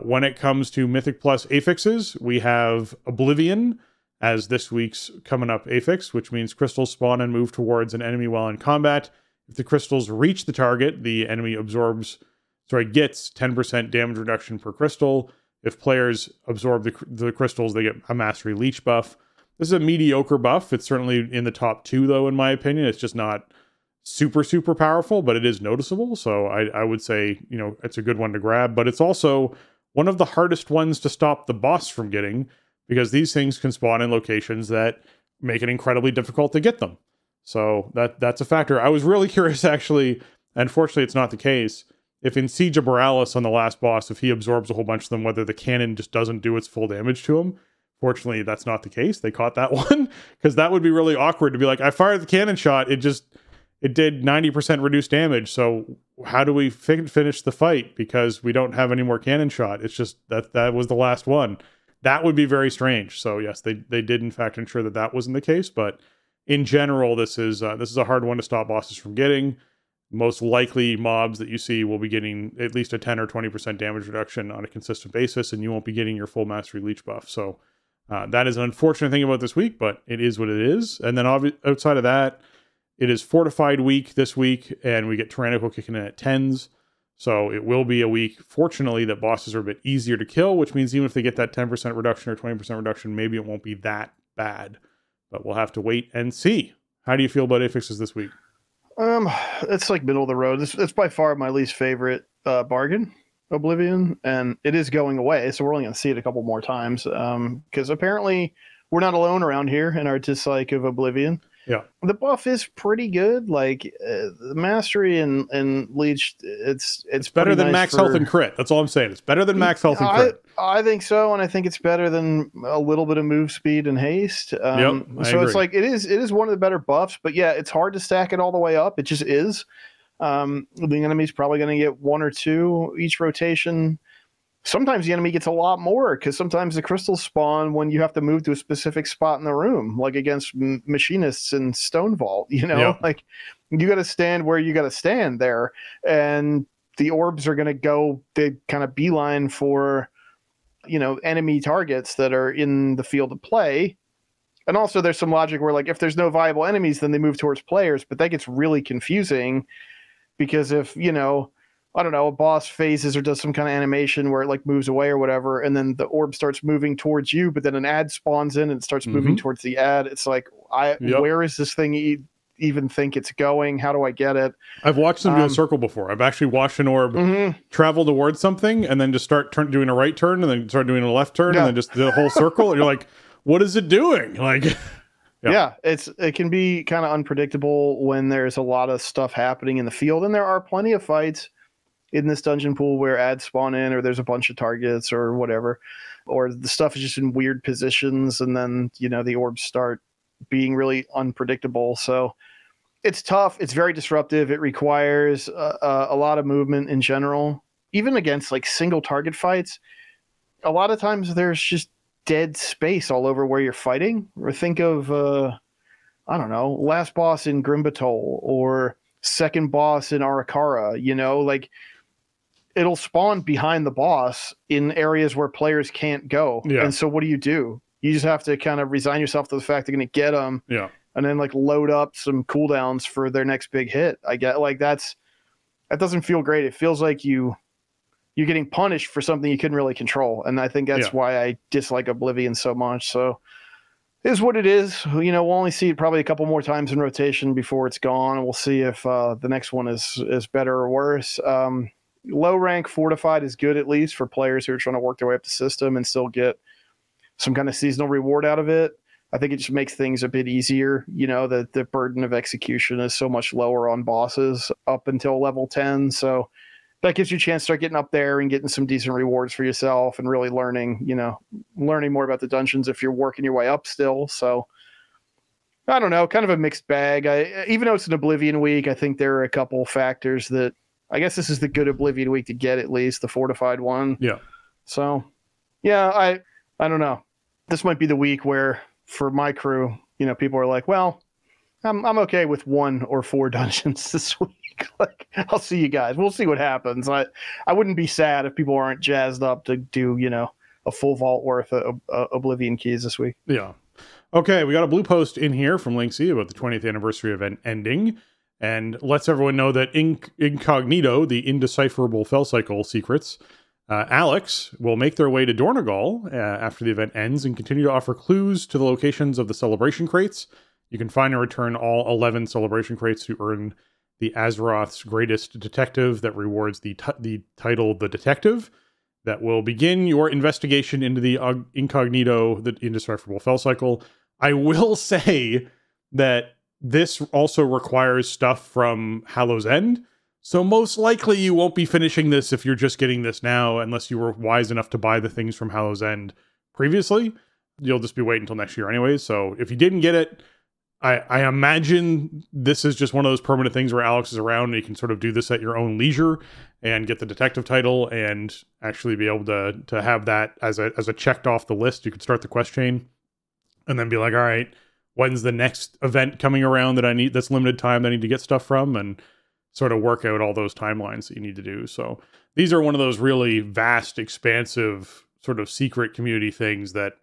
When it comes to Mythic Plus affixes, we have Oblivion as this week's coming up affix, which means crystals spawn and move towards an enemy while in combat. If the crystals reach the target, the enemy gets 10% damage reduction per crystal. If players absorb the crystals, they get a Mastery Leech buff. This is a mediocre buff. It's certainly in the top 2, though, in my opinion. It's just not super, super powerful, but it is noticeable. So I would say, it's a good one to grab. But it's also one of the hardest ones to stop the boss from getting, because these things can spawn in locations that make it incredibly difficult to get them. So that's a factor. I was really curious, actually, unfortunately it's not the case, if in Siege of Borealis on the last boss, if he absorbs a whole bunch of them, whether the cannon just doesn't do its full damage to him. Fortunately, that's not the case. They caught that one, because that would be really awkward to be like, I fired the cannon shot, it did 90% reduced damage, so how do we finish the fight? Because we don't have any more cannon shot. It's just that was the last one. That would be very strange. So yes, they did in fact ensure that wasn't the case, but in general, this is a hard one to stop bosses from getting. Most likely mobs that you see will be getting at least a 10 or 20% damage reduction on a consistent basis, and you won't be getting your full Mastery Leech buff. So that is an unfortunate thing about this week, but it is what it is. And then outside of that, it is Fortified week this week, and we get Tyrannical kicking in at 10s. So it will be a week, fortunately, that bosses are a bit easier to kill, which means even if they get that 10% reduction or 20% reduction, maybe it won't be that bad. But we'll have to wait and see. How do you feel about affixes this week? It's like middle of the road. It's by far my least favorite bargain, Oblivion, and it is going away, so we're only going to see it a couple more times, because apparently we're not alone around here in our dislike of Oblivion. Yeah, the buff is pretty good. Like the Mastery and Leech, it's better than max health and crit. That's all I'm saying. It's better than max health and crit. I think so, and I think it's better than a little bit of move speed and haste. Yep, so it's like it is one of the better buffs, but yeah, it's hard to stack it all the way up. It just is. The enemy's probably going to get 1 or 2 each rotation. Sometimes the enemy gets a lot more, because sometimes the crystals spawn when you have to move to a specific spot in the room, like against machinists in Stone Vault. Like you got to stand where you got to stand there, and the orbs are going to go. They kind of beeline for enemy targets that are in the field of play. And also there's some logic where, like, if there's no viable enemies, then they move towards players, but that gets really confusing, because if I don't know, a boss phases or does some kind of animation where it like moves away or whatever, and then the orb starts moving towards you, but then an ad spawns in and it starts moving towards the ad. It's like, where is this thing even think it's going? How do I get it? I've watched them do a circle before. I've actually watched an orb travel towards something and then just start doing a right turn and then start doing a left turn and then just the whole circle. And you're like, what is it doing? Like, yeah, it can be kind of unpredictable when there's a lot of stuff happening in the field, and there are plenty of fights in this dungeon pool where ads spawn in, or there's a bunch of targets or whatever, or the stuff is just in weird positions, and then, you know, the orbs start being really unpredictable. So it's tough. It's very disruptive. It requires a lot of movement in general. Even against like single target fights, a lot of times there's just dead space all over where you're fighting. Or think of, I don't know, last boss in Grimbatol or second boss in Arakara, you know, like it'll spawn behind the boss in areas where players can't go. Yeah. And so what do? You just have to kind of resign yourself to the fact they're going to get them. Yeah. And then like load up some cooldowns for their next big hit. I get like that doesn't feel great. It feels like you're getting punished for something you couldn't really control. And I think that's why I dislike Oblivion so much. So it is what it is. You know, we'll only see it probably a couple more times in rotation before it's gone. And we'll see if the next one is better or worse. Low rank fortified is good, at least for players who are trying to work their way up the system and still get some kind of seasonal reward out of it. I think it just makes things a bit easier. You know, the burden of execution is so much lower on bosses up until level 10. So that gives you a chance to start getting up there and getting some decent rewards for yourself and really learning more about the dungeons if you're working your way up still. So I don't know, kind of a mixed bag. Even though it's an Oblivion week, I think there are a couple factors that I guess this is the good Oblivion week to get, at least the fortified one. Yeah. So yeah, I don't know. This might be the week where for my crew, you know, people are like, well, I'm okay with 1 or 4 dungeons this week. Like, I'll see you guys. We'll see what happens. I wouldn't be sad if people aren't jazzed up to do, you know, a full vault worth of Oblivion keys this week. Yeah. Okay, we got a blue post in here from Linksy about the 20th anniversary event ending, and lets everyone know that incognito, the indecipherable Fell Cycle secrets, Alex will make their way to Dornogal after the event ends and continue to offer clues to the locations of the celebration crates. You can find and return all 11 celebration crates to earn the Azeroth's greatest detective that rewards the title The Detective. That will begin your investigation into the incognito, the indecipherable Fell Cycle. I will say that this also requires stuff from Hallow's End. So most likely you won't be finishing this if you're just getting this now, unless you were wise enough to buy the things from Hallow's End previously. You'll just be waiting until next year anyways. So if you didn't get it, I imagine this is just one of those permanent things where Alex is around and you can sort of do this at your own leisure and get the detective title and actually be able to have that as a checked off the list. You could start the quest chain and then be like, all right, when's the next event coming around that I need, that's limited time that I need to get stuff from, and sort of work out all those timelines that you need to do. So these are one of those really vast, expansive sort of secret community things that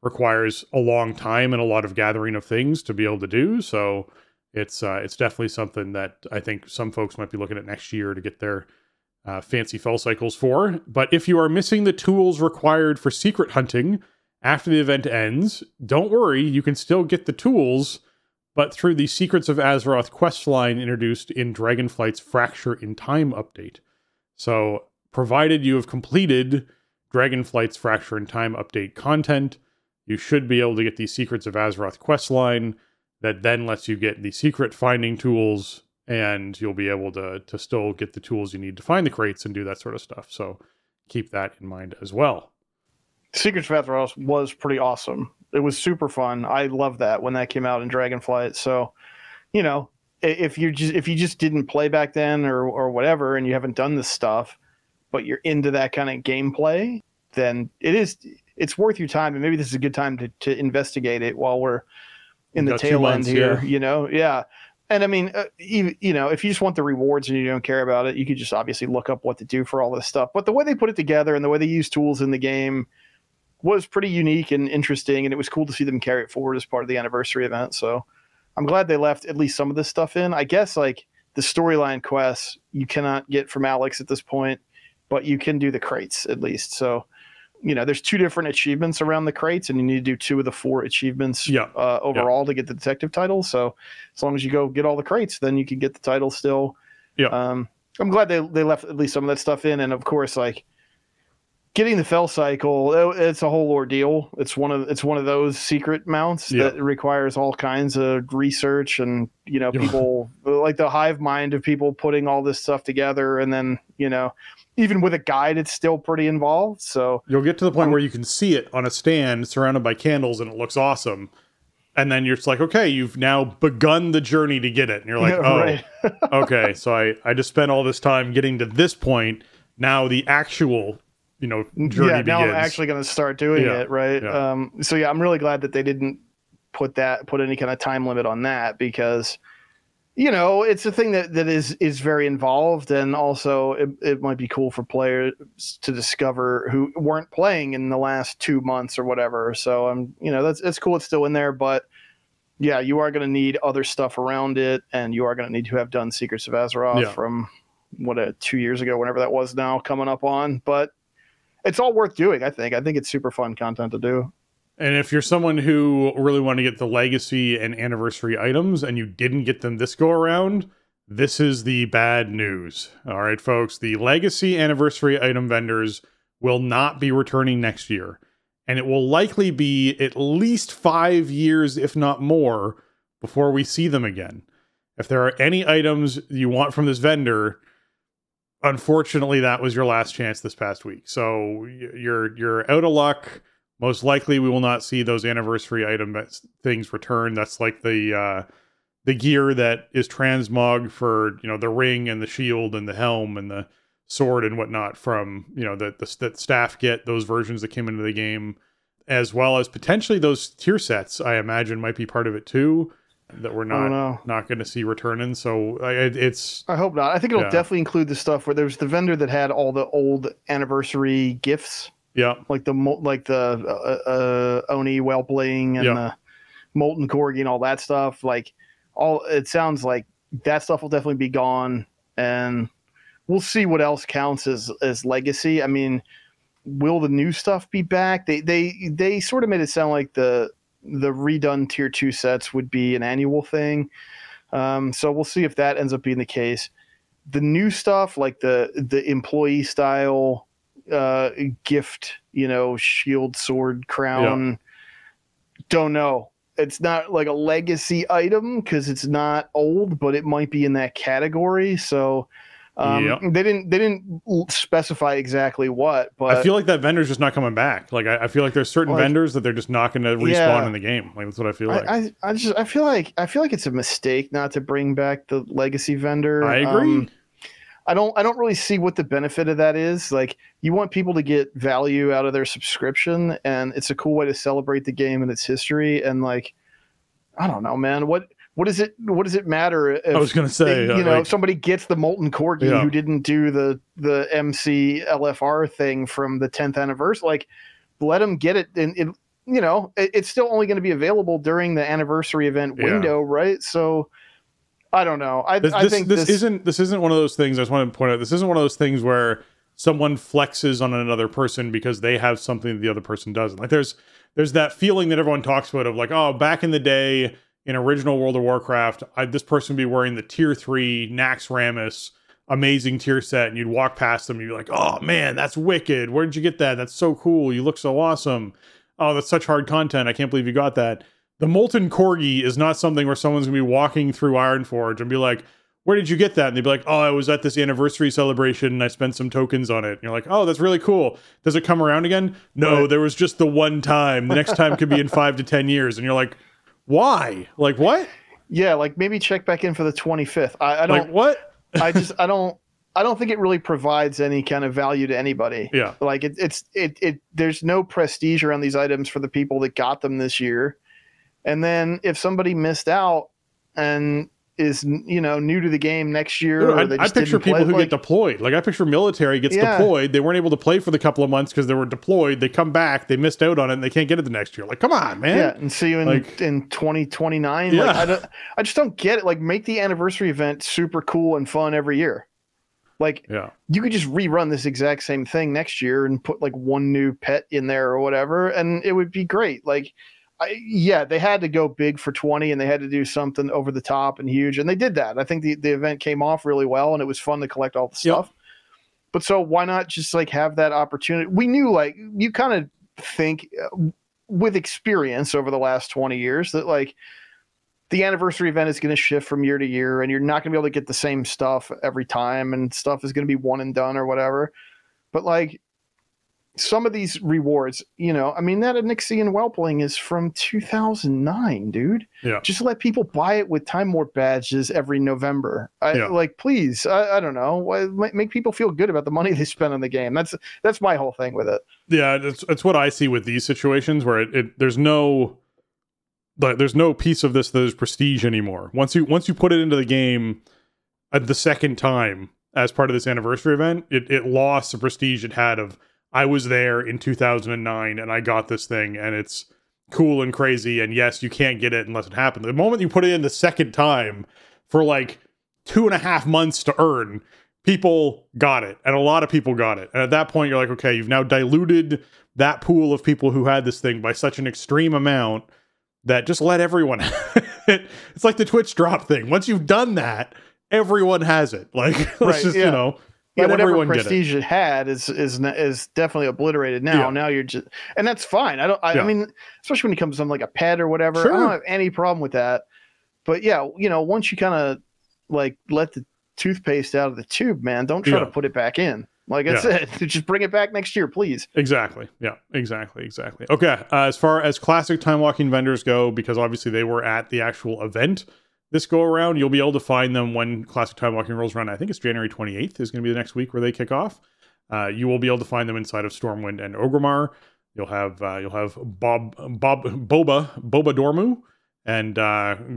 requires a long time and a lot of gathering of things to be able to do. So it's definitely something that I think some folks might be looking at next year to get their fancy Fell Cycles for. But if you are missing the tools required for secret hunting after the event ends, don't worry, you can still get the tools, but through the Secrets of Azeroth questline introduced in Dragonflight's Fracture in Time update. So, provided you have completed Dragonflight's Fracture in Time update content, you should be able to get the Secrets of Azeroth questline that then lets you get the secret finding tools, and you'll be able to still get the tools you need to find the crates and do that sort of stuff. So, keep that in mind as well. Secrets of Azeroth was pretty awesome. It was super fun. I loved that when that came out in Dragonflight. So, you know, if you just didn't play back then or whatever, and you haven't done this stuff, but you're into that kind of gameplay, then it's worth your time. And maybe this is a good time to investigate it while we're in the tail end here. Yeah. You know, yeah. And I mean, you know, if you just want the rewards and you don't care about it, you could just obviously look up what to do for all this stuff. But the way they put it together and the way they use tools in the game was pretty unique and interesting, and it was cool to see them carry it forward as part of the anniversary event. So I'm glad they left at least some of this stuff in. I guess like the storyline quests you cannot get from Alex at this point, but you can do the crates at least. So, you know, there's 2 different achievements around the crates, and you need to do 2 of the 4 achievements overall to get the detective title. So as long as you go get all the crates, then you can get the title still. Yeah. I'm glad they left at least some of that stuff in. And of course, like, getting the Fell Cycle, it's a whole ordeal. It's one of those secret mounts that requires all kinds of research and, people like the hive mind of people putting all this stuff together. And then, even with a guide, it's still pretty involved. So you'll get to the point where you can see it on a stand surrounded by candles and it looks awesome. And then you're just like, okay, you've now begun the journey to get it. And you're like, right. Okay. So I just spent all this time getting to this point. Now the actual, journey begins. Now I'm actually going to start doing it. Right. Yeah. So I'm really glad that they didn't put any kind of time limit on that, because, it's a thing that is very involved. And also it might be cool for players to discover who weren't playing in the last 2 months or whatever. So that's cool. It's still in there, but yeah, you are going to need other stuff around it. And you are going to need to have done Secrets of Azeroth from 2 years ago, whenever that was now coming up on, but it's all worth doing. I think it's super fun content to do. And if you're someone who really want to get the legacy and anniversary items and you didn't get them this go around, this is the bad news. All right, folks, the legacy anniversary item vendors will not be returning next year. And it will likely be at least 5 years, if not more, before we see them again. If there are any items you want from this vendor, unfortunately, that was your last chance this past week. So you're out of luck. Most likely, we will not see those anniversary item things return. That's like the gear that is transmog for the ring and the shield and the helm and the sword and whatnot from that staff get, those versions that came into the game, as well as potentially those tier sets. I imagine might be part of it too, that we're not going to see returning. So I hope not. I think it'll definitely include the stuff where there's the vendor that had all the old anniversary gifts. Yeah, like the Oni Whelpling and the Molten Corgi and all that stuff. It sounds like that stuff will definitely be gone, and we'll see what else counts as legacy. I mean, will the new stuff be back? They sort of made it sound like the redone tier 2 sets would be an annual thing. So we'll see if that ends up being the case. The new stuff, like the employee style gift, shield, sword, crown, don't know. It's not like a legacy item because it's not old, but it might be in that category. So they didn't specify exactly what, but I feel like that vendor's just not coming back. Like I feel like there's certain vendors that they're just not going to respawn in the game. Like that's what I feel like. I feel like it's a mistake not to bring back the legacy vendor. I agree. I don't really see what the benefit of that is. Like, you want people to get value out of their subscription, and it's a cool way to celebrate the game and its history. And I don't know, man. What does it matter if I was going to say, if somebody gets the Molten Corgi who didn't do the MC LFR thing from the 10th anniversary? Let them get it, and it's still only going to be available during the anniversary event window, right? So I don't know. I think this isn't one of those things. I just want to point out, this isn't one of those things where someone flexes on another person because they have something that the other person doesn't. Like there's that feeling that everyone talks about of like, oh, back in the day in original World of Warcraft, this person would be wearing the tier 3 Nax Ramus amazing tier set, and you'd walk past them and you'd be like, oh man, that's wicked. Where did you get that? That's so cool. You look so awesome. Oh, that's such hard content. I can't believe you got that. The Molten Corgi is not something where someone's going to be walking through Ironforge and be like, where did you get that? And they'd be like, oh, I was at this anniversary celebration and I spent some tokens on it. And you're like, oh, that's really cool. Does it come around again? No, there was just the one time. The next time could be in 5 to 10 years. And you're like, why? Like, what? Yeah, maybe check back in for the 25th. I don't. Like, what? I don't think it really provides any kind of value to anybody. Yeah. There's no prestige around these items for the people that got them this year. And then if somebody missed out and is new to the game next year, I picture people who get deployed. Like I picture military gets deployed. They weren't able to play for the couple of months because they were deployed. They come back, they missed out on it, and they can't get it the next year. Like, come on, man. Yeah, and see you in 2029. Yeah. I just don't get it. Make the anniversary event super cool and fun every year. You could just rerun this exact same thing next year and put one new pet in there or whatever, and it would be great. They had to go big for 20 and they had to do something over the top and huge, and they did that. I think the event came off really well and it was fun to collect all the stuff. But so why not just like have that opportunity? We knew, like, you kind of think with experience over the last 20 years that like the anniversary event is going to shift from year to year, and you're not going to be able to get the same stuff every time, and stuff is going to be one and done or whatever. But like some of these rewards, you know, I mean, that Onyxian Whelpling is from 2009, dude. Yeah. Just let people buy it with Time Warp badges every November. Like, please, I don't know, make people feel good about the money they spend on the game. That's my whole thing with it. Yeah, it's what I see with these situations where there's no piece of this that is prestige anymore. Once you put it into the game the second time as part of this anniversary event, it lost the prestige it had of, I was there in 2009 and I got this thing and it's cool and crazy, and yes, you can't get it unless it happens. The moment you put it in the second time for like 2.5 months to earn, people got it, and a lot of people got it. And at that point, you're like, okay, you've now diluted that pool of people who had this thing by such an extreme amount that just let everyone have it. It's like the Twitch drop thing. Once you've done that, everyone has it. Like, let's just, you know, let whatever everyone prestige it had is definitely obliterated now. Yeah. Now you're just, and that's fine. I mean, especially when it comes to something like a pet or whatever, Sure. I don't have any problem with that. But yeah, you know, once you kind of like let the toothpaste out of the tube, man, don't try to put it back in. Like I said, just bring it back next year, please. Exactly. Yeah, exactly. Okay, as far as classic time walking vendors go, because obviously they were at the actual event this go around, you'll be able to find them when classic time walking rolls around. I think it's January 28th is going to be the next week where they kick off. You will be able to find them inside of Stormwind and Orgrimmar. You'll have Boba Dormu and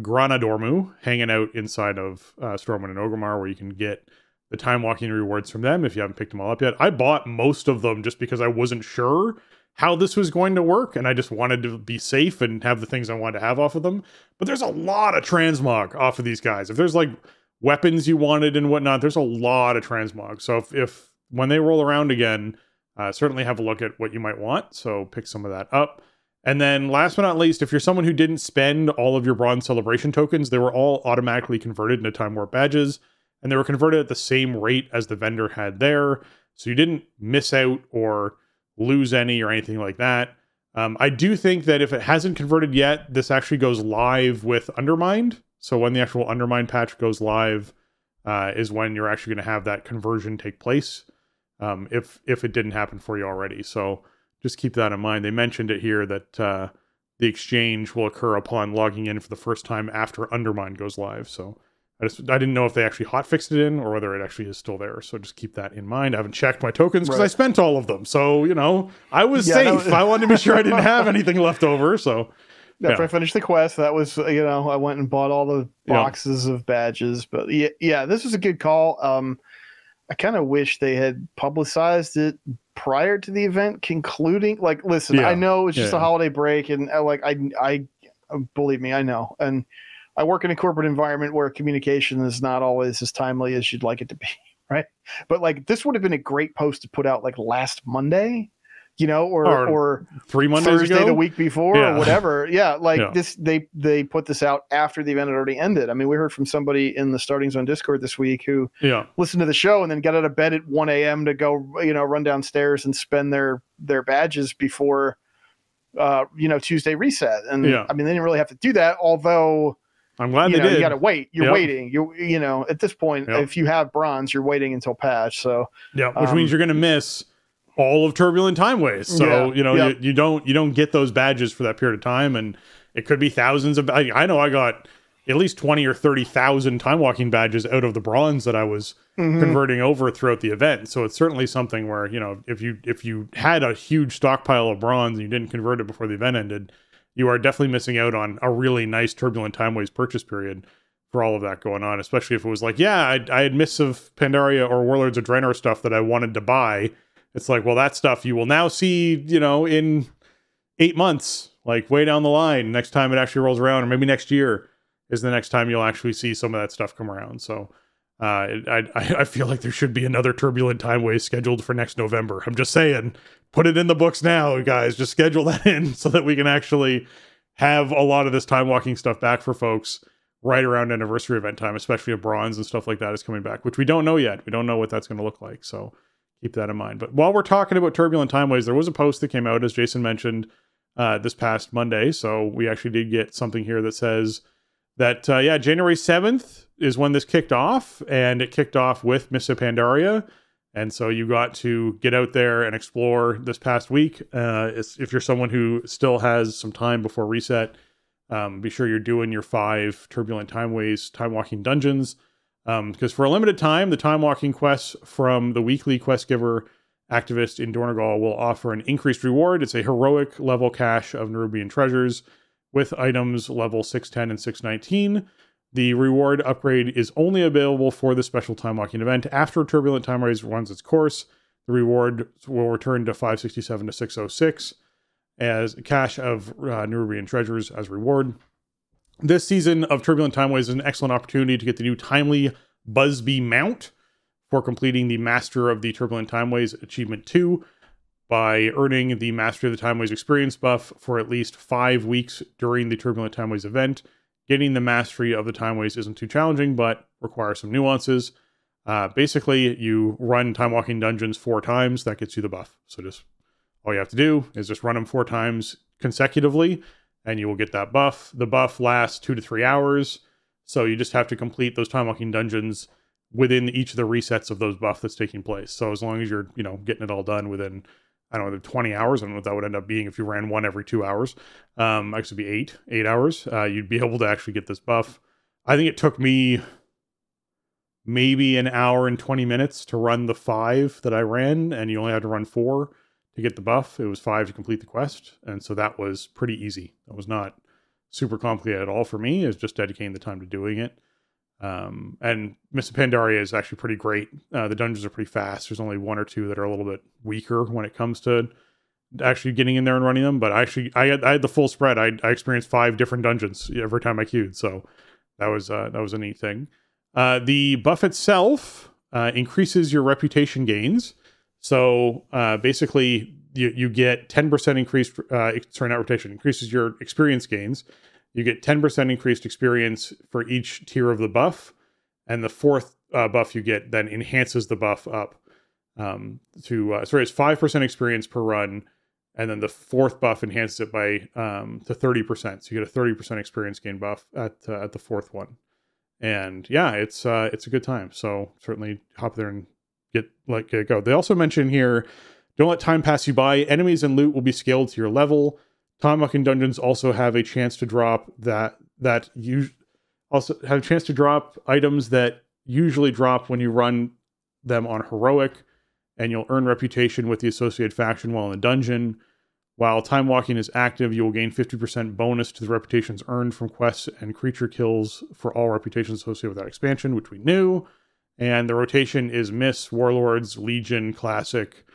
Grana Dormu hanging out inside of Stormwind and Orgrimmar, where you can get the time walking rewards from them if you haven't picked them all up yet. I bought most of them just because I wasn't sure how this was going to work, and I just wanted to be safe and have the things I wanted to have off of them. But there's a lot of transmog off of these guys. If there's like weapons you wanted and whatnot, there's a lot of transmog. So if when they roll around again, certainly have a look at what you might want. So pick some of that up. And then last but not least, if you're someone who didn't spend all of your Bronze Celebration tokens, they were all automatically converted into Time Warp badges, and they were converted at the same rate as the vendor had there. So you didn't miss out or lose any or anything like that. I do think that if it hasn't converted yet, this actually goes live with Undermined. So when the actual Undermined patch goes live is when you're actually going to have that conversion take place, if it didn't happen for you already. So just keep that in mind. They mentioned it here that the exchange will occur upon logging in for the first time after Undermined goes live. So I didn't know if they actually hotfixed it in or whether it actually is still there. So just keep that in mind. I haven't checked my tokens because I spent all of them. So, you know, I was safe. I wanted to be sure I didn't have anything left over. So after I finished the quest, that was, you know, I went and bought all the boxes of badges. But yeah, this was a good call. I kind of wish they had publicized it prior to the event concluding. Like, listen, I know it's just a holiday break, and like I believe me, I know. And I work in a corporate environment where communication is not always as timely as you'd like it to be, right? But like, this would have been a great post to put out like last Monday, you know, or 3 Mondays Thursday ago? the week before or whatever. Yeah, like this, they put this out after the event had already ended. I mean, we heard from somebody in the Starting Zone Discord this week who listened to the show and then got out of bed at 1 a.m. to go, you know, run downstairs and spend their badges before, you know, Tuesday reset. And I mean, they didn't really have to do that, although I'm glad they did. You got to wait. You're waiting. You know, at this point, if you have bronze, you're waiting until patch. So which means you're going to miss all of Turbulent Timeways. So you know you don't get those badges for that period of time, and it could be thousands of. I know I got at least 20 or 30,000 time walking badges out of the bronze that I was converting over throughout the event. So it's certainly something where, you know, if you had a huge stockpile of bronze and you didn't convert it before the event ended, you are definitely missing out on a really nice Turbulent Timeways purchase period for all of that going on, especially if it was like, I had Mists of Pandaria or Warlords of Draenor stuff that I wanted to buy. It's like, well, that stuff you will now see, you know, in 8 months, like way down the line, next time it actually rolls around, or maybe next year is the next time you'll actually see some of that stuff come around. So I feel like there should be another Turbulent Timeways scheduled for next November. I'm just saying, put it in the books now, guys. Just schedule that in so that we can actually have a lot of this time walking stuff back for folks right around anniversary event time, especially if bronze and stuff like that is coming back, which we don't know yet. We don't know what that's going to look like. So keep that in mind. But while we're talking about Turbulent Timeways, there was a post that came out, as Jason mentioned, this past Monday. So we actually did get something here that says that, January 7th is when this kicked off, and it kicked off with Mists of Pandaria. And so you got to get out there and explore this past week. If you're someone who still has some time before reset, be sure you're doing your 5 Turbulent Timeways time walking dungeons. Because for a limited time, the time walking quests from the weekly quest giver activist in Dornogal will offer an increased reward. It's a heroic level cache of Nerubian treasures with items level 610 and 619. The reward upgrade is only available for the special time walking event. After Turbulent Timeways runs its course, the reward will return to 567 to 606 as a cache of Nerubian treasures as reward. This season of Turbulent Timeways is an excellent opportunity to get the new Timely Busby mount for completing the Master of the Turbulent Timeways Achievement 2 by earning the Master of the Timeways experience buff for at least 5 weeks during the Turbulent Timeways event. Getting the Mastery of the Timeways isn't too challenging, but requires some nuances. Basically, you run time walking dungeons 4 times, that gets you the buff. So just all you have to do is just run them 4 times consecutively, and you will get that buff. The buff lasts 2 to 3 hours, so you just have to complete those time walking dungeons within each of the resets of those buff that's taking place. So as long as you're, getting it all done within, 20 hours, I don't know what that would end up being if you ran one every 2 hours. Actually be 8 hours. You'd be able to actually get this buff. I think it took me maybe an hour and 20 minutes to run the 5 that I ran, and you only had to run 4 to get the buff. It was 5 to complete the quest, and so that was pretty easy. That was not super complicated at all for me. It was just dedicating the time to doing it. And Mists of Pandaria is actually pretty great. The dungeons are pretty fast. There's only 1 or 2 that are a little bit weaker when it comes to actually getting in there and running them. But I had the full spread. I experienced 5 different dungeons every time I queued. So that was a neat thing. The buff itself increases your reputation gains. So basically, you get 10% increased. Sorry, not reputation. Increases your experience gains. You get 10% increased experience for each tier of the buff, and the 4th buff you get then enhances the buff up it's 5% experience per run, and then the 4th buff enhances it by to 30%. So you get a 30% experience gain buff at the 4th one, and yeah, it's a good time. So certainly hop there and get it go. They also mention here, don't let time pass you by. Enemies and loot will be scaled to your level. Time walking dungeons also have a chance to drop items that usually drop when you run them on heroic, and you'll earn reputation with the associated faction while in the dungeon. While time walking is active, you will gain 50% bonus to the reputations earned from quests and creature kills for all reputations associated with that expansion, which we knew. And the rotation is Mists, Warlords, Legion, Classic,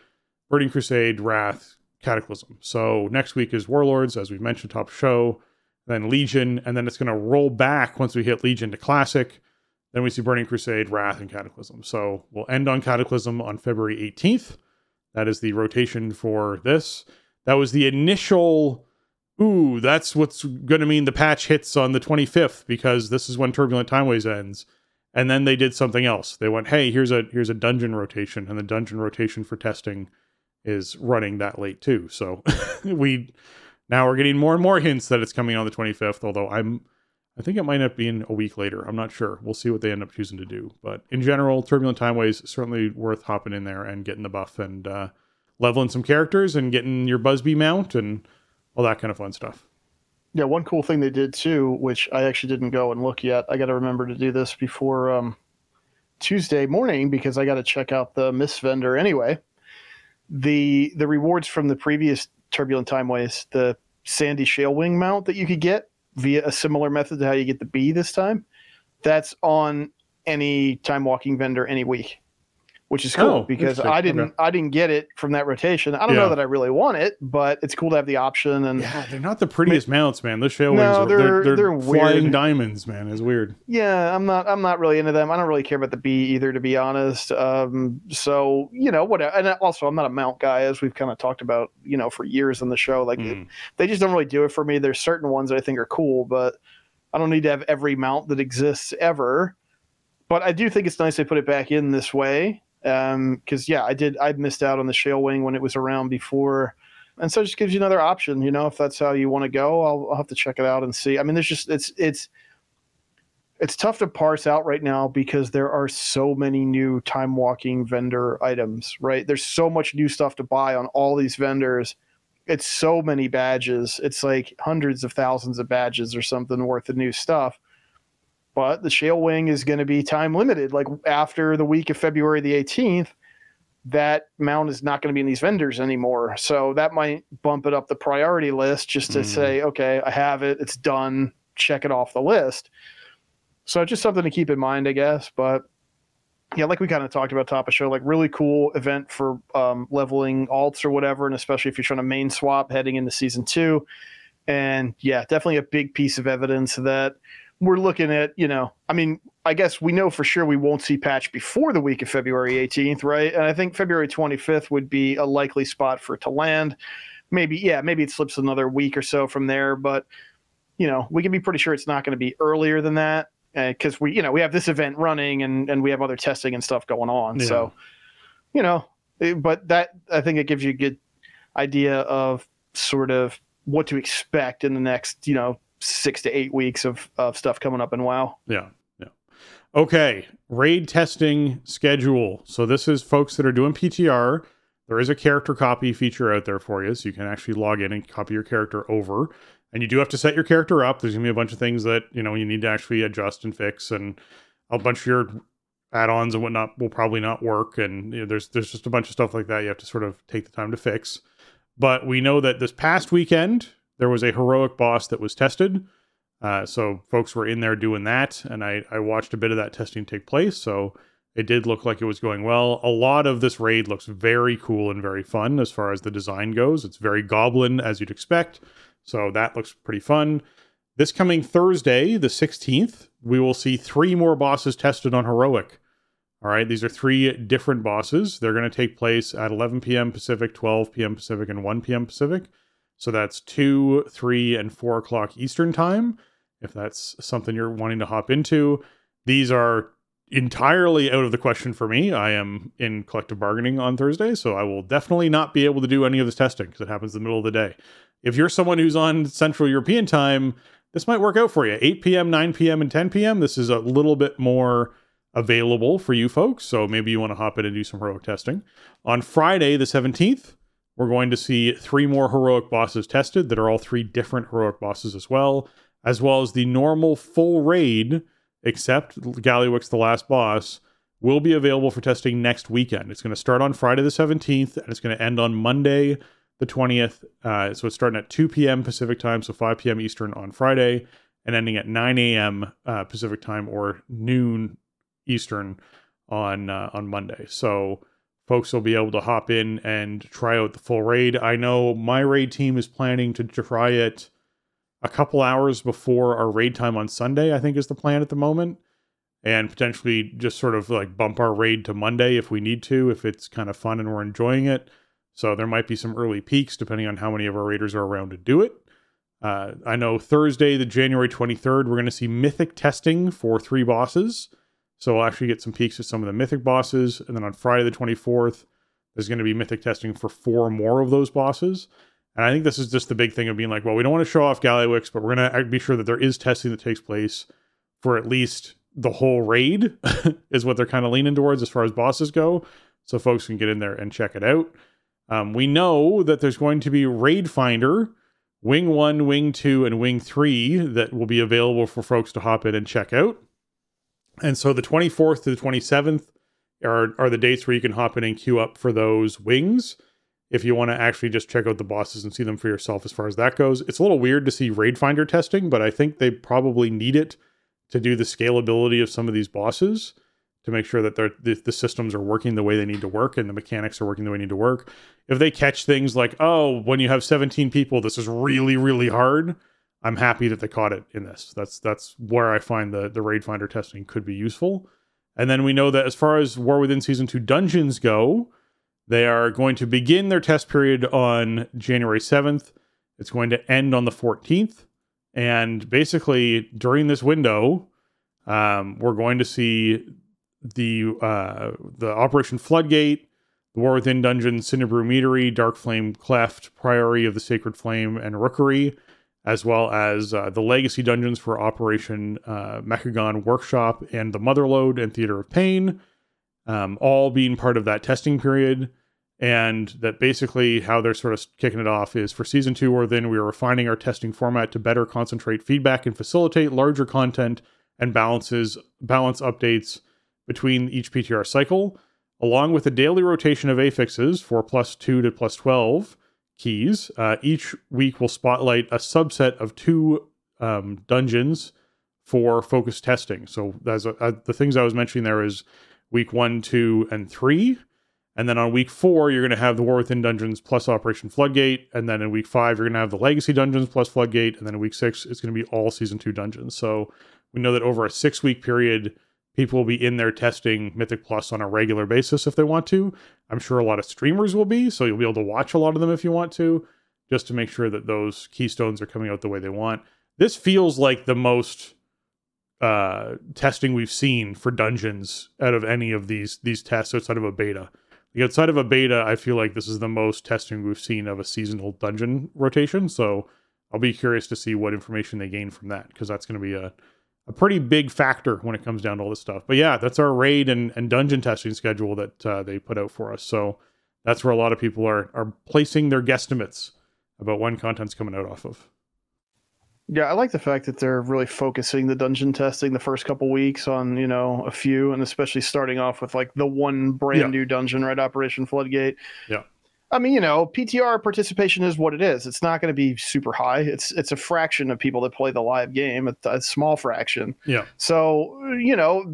Burning Crusade, Wrath, Cataclysm. So next week is Warlords, as we've mentioned, top show, then Legion, and then it's going to roll back once we hit Legion to Classic. Then we see Burning Crusade, Wrath, and Cataclysm. So we'll end on Cataclysm on February 18th. That is the rotation for this. That was the initial, that's what's going to mean the patch hits on the 25th, because this is when Turbulent Timeways ends. And then they did something else. They went, hey, here's a dungeon rotation, and the dungeon rotation for testing is running that late too. So now we're getting more and more hints that it's coming on the 25th, although I think it might end up being a week later. I'm not sure. We'll see what they end up choosing to do. But in general, Turbulent Timeways, certainly worth hopping in there and getting the buff and leveling some characters and getting your Busby mount and all that kind of fun stuff. Yeah, one cool thing they did too, which I actually didn't go and look yet. I got to remember to do this before Tuesday morning, because I got to check out the Mist vendor anyway. The rewards from the previous Turbulent Timeways, the Sandy Shale Wing mount that you could get via a similar method to how you get the bee this time, that's on any time walking vendor any week, which is cool because I didn't get it from that rotation. I don't know that I really want it, but it's cool to have the option. And yeah, they're not the prettiest mounts, man. Those shale wings, they're flying weird diamonds, man. It's weird. Yeah, I'm not really into them. I don't really care about the bee either, to be honest. So whatever. And also, I'm not a mount guy, as we've kind of talked about, for years on the show. Like they just don't really do it for me. There's certain ones that I think are cool, but I don't need to have every mount that exists ever. But I do think it's nice they put it back in this way. Because I missed out on the Shale Wing when it was around before. And so it just gives you another option, if that's how you want to go. I'll have to check it out and see. I mean, there's just it's tough to parse out right now because there are so many new time walking vendor items, right? There's so much new stuff to buy on all these vendors. It's so many badges. It's like hundreds of thousands of badges or something worth of new stuff. But the Shale Wing is going to be time limited. Like after the week of February the 18th, that mount is not going to be in these vendors anymore. So that might bump it up the priority list just to say, okay, I have it. It's done. Check it off the list. So just something to keep in mind, I guess. But yeah, like we kind of talked about top of show, like really cool event for leveling alts or whatever. And especially if you're trying to main swap heading into season 2. And yeah, definitely a big piece of evidence that we're looking at, I mean, I guess we know for sure we won't see patch before the week of February 18th, right? And I think February 25th would be a likely spot for it to land. Maybe it slips another week or so from there, but we can be pretty sure it's not going to be earlier than that because we have this event running and we have other testing and stuff going on. Yeah. So, but that, I think it gives you a good idea of sort of what to expect in the next, 6 to 8 weeks of stuff coming up in WoW. Yeah. Okay. Raid testing schedule. So this is folks that are doing PTR. There is a character copy feature out there for you. So you can actually log in and copy your character over. And you do have to set your character up. There's going to be a bunch of things that, you need to actually adjust and fix. And a bunch of your add-ons and whatnot will probably not work. And there's just a bunch of stuff like that you have to sort of take the time to fix. But we know that this past weekend, there was a heroic boss that was tested. So folks were in there doing that, and I watched a bit of that testing take place, so it did look like it was going well. A lot of this raid looks very cool and very fun as far as the design goes. It's very goblin, as you'd expect, so that looks pretty fun. This coming Thursday, the 16th, we will see 3 more bosses tested on heroic. All right, these are 3 different bosses. They're going to take place at 11 p.m. Pacific, 12 p.m. Pacific, and 1 p.m. Pacific. So that's 2, 3, and 4 o'clock Eastern time, if that's something you're wanting to hop into. These are entirely out of the question for me. I am in collective bargaining on Thursday, so I will definitely not be able to do any of this testing because it happens in the middle of the day. If you're someone who's on Central European time, this might work out for you. 8 p.m., 9 p.m., and 10 p.m. This is a little bit more available for you folks, so maybe you want to hop in and do some heroic testing. On Friday, the 17th, we're going to see 3 more heroic bosses tested that are all 3 different heroic bosses as well as the normal full raid, except Gallywix, the last boss, will be available for testing next weekend. It's going to start on Friday the 17th, and it's going to end on Monday the 20th. So it's starting at 2 p.m. Pacific time, so 5 p.m. Eastern on Friday, and ending at 9 a.m. Pacific time or noon Eastern on Monday. So folks will be able to hop in and try out the full raid. I know my raid team is planning to try it a couple hours before our raid time on Sunday, I think is the plan at the moment. And potentially just sort of like bump our raid to Monday if we need to, if it's kind of fun and we're enjoying it. So there might be some early peaks depending on how many of our raiders are around to do it. I know Thursday, the January 23rd, we're going to see mythic testing for 3 bosses. So we'll actually get some peeks of some of the mythic bosses. And then on Friday the 24th, there's going to be mythic testing for 4 more of those bosses. And I think this is just the big thing of being like, well, we don't want to show off Gallywix, but we're going to be sure that there is testing that takes place for at least the whole raid is what they're kind of leaning towards as far as bosses go. So folks can get in there and check it out. We know that there's going to be Raid Finder, Wing 1, Wing 2, and Wing 3 that will be available for folks to hop in and check out. And so the 24th to the 27th are the dates where you can hop in and queue up for those wings if you want to actually just check out the bosses and see them for yourself as far as that goes. It's a little weird to see Raid Finder testing, but I think they probably need it to do the scalability of some of these bosses to make sure that the systems are working the way they need to work and the mechanics are working the way they need to work. If they catch things like, oh, when you have 17 people, this is really, really hard, I'm happy that they caught it in this. That's where I find the Raid Finder testing could be useful. And then we know that as far as War Within Season 2 dungeons go, they are going to begin their test period on January 7th. It's going to end on the 14th. And basically, during this window, we're going to see the Operation Floodgate, the War Within Dungeon, Cinderbrew Meadery, Dark Flame Cleft, Priory of the Sacred Flame, and Rookery, as well as the Legacy Dungeons for Operation Mechagon Workshop and the Motherlode and Theater of Pain, all being part of that testing period. And that basically how they're sort of kicking it off is for Season 2 or then we are refining our testing format to better concentrate feedback and facilitate larger content and balance updates between each PTR cycle, along with a daily rotation of affixes for +2 to +12 keys. Each week will spotlight a subset of 2 dungeons for focused testing. So the things I was mentioning there is week 1, 2, and 3. And then on week 4, you're going to have the War Within Dungeons plus Operation Floodgate. And then in week 5, you're going to have the Legacy Dungeons plus Floodgate. And then in week 6, it's going to be all Season 2 dungeons. So we know that over a 6-week period, people will be in there testing Mythic Plus on a regular basis if they want to. I'm sure a lot of streamers will be, so you'll be able to watch a lot of them if you want to, just to make sure that those keystones are coming out the way they want. This feels like the most testing we've seen for dungeons out of any of these tests outside of a beta. Outside of a beta, I feel like this is the most testing we've seen of a seasonal dungeon rotation, so I'll be curious to see what information they gain from that, because that's going to be a pretty big factor when it comes down to all this stuff. But yeah, that's our raid and dungeon testing schedule that they put out for us, so that's where a lot of people are placing their guesstimates about when content's coming out off of. Yeah, I like the fact that they're really focusing the dungeon testing the first couple weeks on, a few, and especially starting off with like the one brand new dungeon, right? Operation Floodgate. Yeah. I mean, PTR participation is what it is. It's not going to be super high. It's a fraction of people that play the live game, a small fraction. Yeah. So,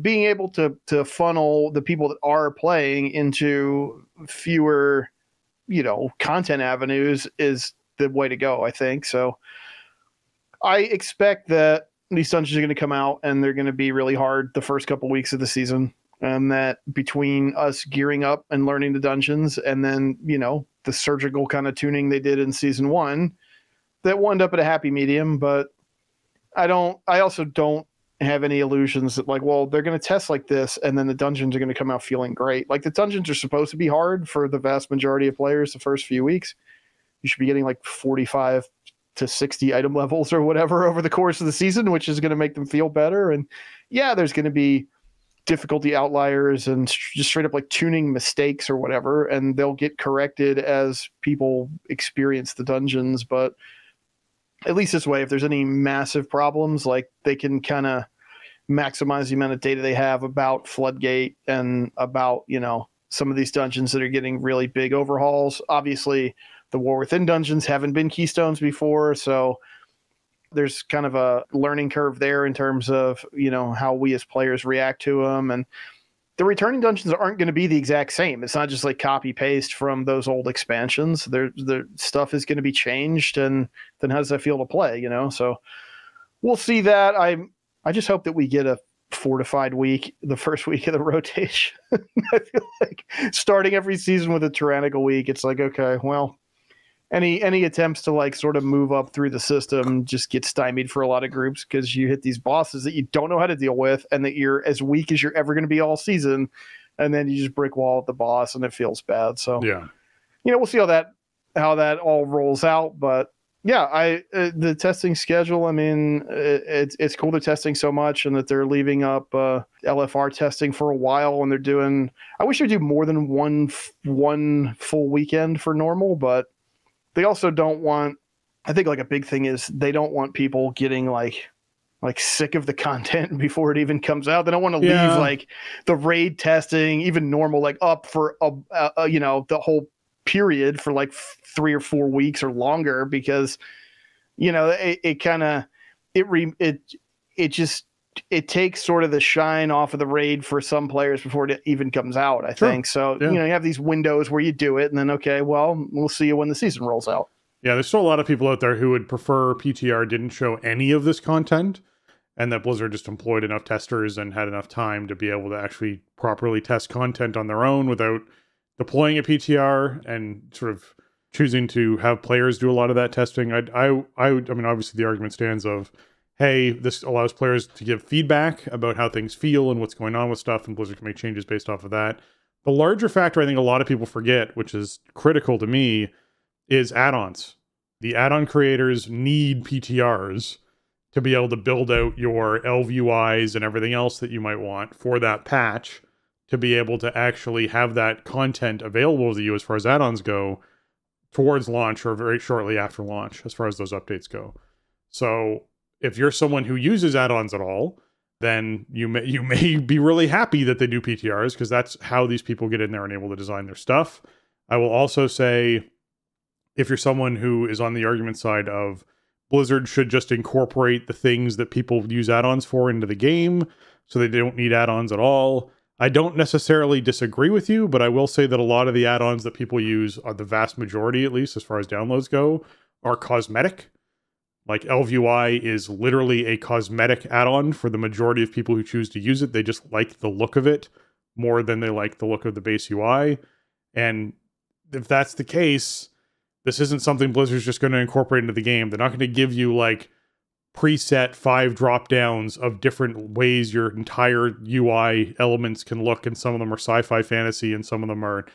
being able to funnel the people that are playing into fewer, content avenues is the way to go, I think. So I expect that these dungeons are going to come out and they're going to be really hard the first couple weeks of the season. And that between us gearing up and learning the dungeons and then, the surgical kind of tuning they did in Season 1, that wound up at a happy medium. But I also don't have any illusions that they're going to test like this and then the dungeons are going to come out feeling great. Like, the dungeons are supposed to be hard for the vast majority of players the first few weeks. You should be getting 45 to 60 item levels or whatever over the course of the season, which is going to make them feel better. And yeah, there's going to be difficulty outliers and just straight up tuning mistakes or whatever, and they'll get corrected as people experience the dungeons. But at least this way, if there's any massive problems, they can kind of maximize the amount of data they have about Floodgate and about, some of these dungeons that are getting really big overhauls. Obviously, the War Within dungeons haven't been keystones before, so there's kind of a learning curve there in terms of, how we as players react to them. And the returning dungeons aren't going to be the exact same. It's not just copy paste from those old expansions. The stuff is going to be changed, and then how does that feel to play, So we'll see that. I just hope that we get a fortified week the first week of the rotation. I feel like starting every season with a tyrannical week, it's okay, well, any attempts to sort of move up through the system just get stymied for a lot of groups, because you hit these bosses that you don't know how to deal with and that you're as weak as you're ever going to be all season, and then you just brick wall at the boss and it feels bad. So yeah, we'll see how that all rolls out. But yeah, the testing schedule, I mean, it's cool they're testing so much and that they're leaving up LFR testing for a while when they're doing. I wish they'd do more than one full weekend for normal, but they also don't want, I think a big thing is they don't want people getting sick of the content before it even comes out. They don't want to leave the raid testing, even normal, up for the whole period for 3 or 4 weeks or longer, because it takes sort of the shine off of the raid for some players before it even comes out, I think. So, yeah. You have these windows where you do it and then, okay, well, we'll see you when the season rolls out. Yeah, there's still a lot of people out there who would prefer PTR didn't show any of this content, and that Blizzard just employed enough testers and had enough time to be able to actually properly test content on their own without deploying a PTR and sort of choosing to have players do a lot of that testing. I mean, obviously the argument stands of hey, this allows players to give feedback about how things feel and what's going on with stuff, and Blizzard can make changes based off of that. The larger factor I think a lot of people forget, which is critical to me, is add-ons. The add-on creators need PTRs to be able to build out your ELV UIs and everything else that you might want for that patch, to be able to actually have that content available to you as far as add-ons go towards launch or very shortly after launch, as far as those updates go. So if you're someone who uses add-ons at all, then you may be really happy that they do PTRs, because that's how these people get in there and able to design their stuff. I will also say, if you're someone who is on the argument side of Blizzard should just incorporate the things that people use add-ons for into the game, so they don't need add-ons at all, I don't necessarily disagree with you, but I will say that a lot of the add-ons that people use, are the vast majority, at least as far as downloads go, are cosmetic. Like ELV UI is literally a cosmetic add-on for the majority of people who choose to use it. They just like the look of it more than they like the look of the base UI. And if that's the case, this isn't something Blizzard's just going to incorporate into the game. They're not going to give you like preset 5 drop downs of different ways your entire UI elements can look, and some of them are sci-fi fantasy, and some of them are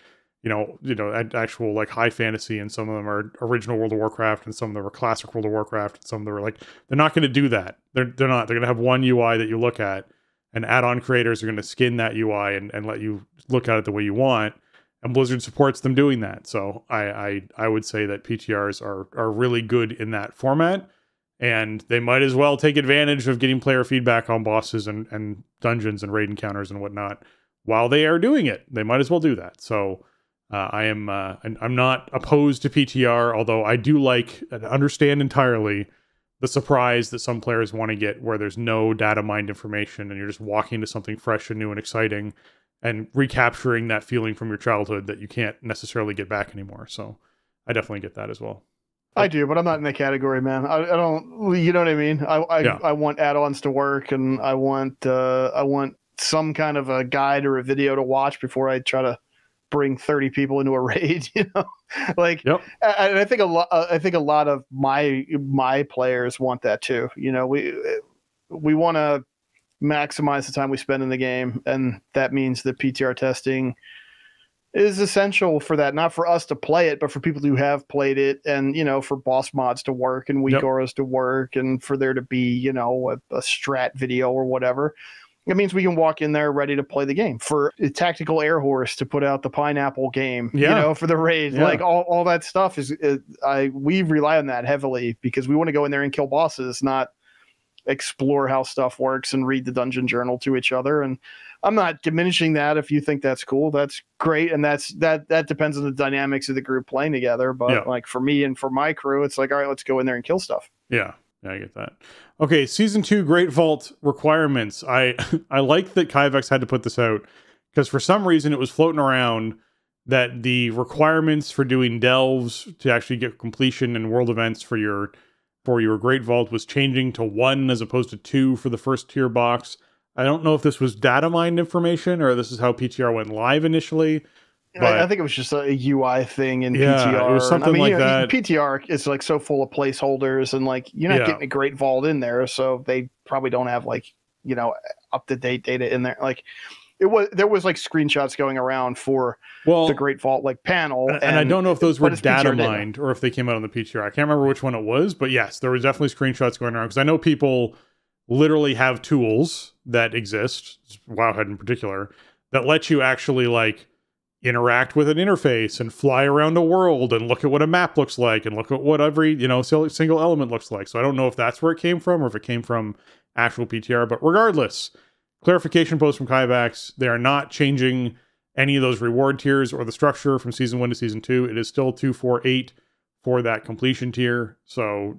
actual like high fantasy, and some of them are original World of Warcraft, and some of them are classic World of Warcraft, and some of them are like, they're not going to do that. They're not. They're going to have one UI that you look at, and add-on creators are going to skin that UI and let you look at it the way you want. And Blizzard supports them doing that. So I would say that PTRs are really good in that format, and they might as well take advantage of getting player feedback on bosses and dungeons and raid encounters and whatnot while they are doing it. They might as well do that. So I'm not opposed to PTR, although I do like and understand entirely the surprise that some players want to get, where there's no data mined information and you're just walking to something fresh and new and exciting, and recapturing that feeling from your childhood that you can't necessarily get back anymore. So I definitely get that as well. I do, but I'm not in that category, man. I don't, you know what I mean? I want add-ons to work, and I want some kind of a guide or a video to watch before I try to bring 30 people into a raid, like, yep. And I think a lot of my players want that too. We want to maximize the time we spend in the game, and that means that PTR testing is essential for that, not for us to play it, but for people who have played it, and for boss mods to work and weak auras to work, and for there to be a strat video or whatever. It means we can walk in there ready to play the game. For Tactical Air Horse to put out the Pineapple game, for the raid, like all that stuff we rely on that heavily, because we want to go in there and kill bosses, not explore how stuff works and read the dungeon journal to each other. And I'm not diminishing that. If you think that's cool, that's great. And that depends on the dynamics of the group playing together. But like for me and for my crew, it's like, all right, let's go in there and kill stuff. Yeah, I get that. Okay, Season 2 Great Vault requirements. I like that Kaivex had to put this out, because for some reason it was floating around that the requirements for doing delves to actually get completion and world events for your Great Vault was changing to 1 as opposed to 2 for the first tier box. I don't know if this was data mined information or this is how PTR went live initially. But I think it was just a UI thing in PTR. It was something like that. PTR is like so full of placeholders, and like you're not getting a Great Vault in there, so they probably don't have like up to date data in there. Like there was like screenshots going around for the Great Vault like panel, and I don't know if those were data mined or if they came out on the PTR. I can't remember which one it was, but yes, there was definitely screenshots going around, because I know people literally have tools that exist, Wowhead in particular, that let you actually like interact with an interface and fly around a world and look at what a map looks like and look at what every single element looks like. So I don't know if that's where it came from or if it came from actual PTR, but regardless, clarification post from Kaivex, they are not changing any of those reward tiers or the structure from Season 1 to Season 2. It is still 2, 4, 8 for that completion tier. So,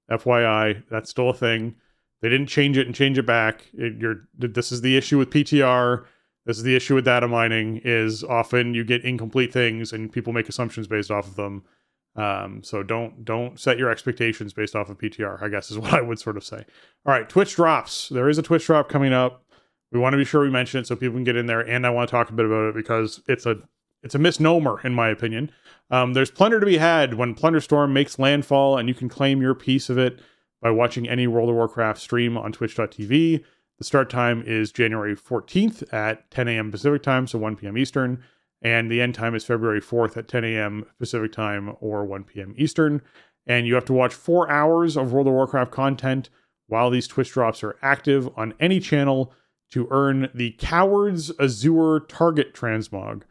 FYI, that's still a thing. They didn't change it and change it back. This is the issue with PTR. This is the issue with data mining, is often you get incomplete things and people make assumptions based off of them. So don't set your expectations based off of PTR, I guess is what I would sort of say. All right, Twitch drops. There is a Twitch drop coming up. We want to be sure we mention it so people can get in there, and I want to talk a bit about it because it's a misnomer, in my opinion. There's plunder to be had when Plunderstorm makes landfall, and you can claim your piece of it. by watching any World of Warcraft stream on twitch.tv. The start time is January 14th at 10 a.m. Pacific time, so 1 p.m. Eastern. And the end time is February 4th at 10 a.m. Pacific time or 1 p.m. Eastern. And you have to watch 4 hours of World of Warcraft content while these Twitch drops are active on any channel to earn the Coward's Azure Target Transmog,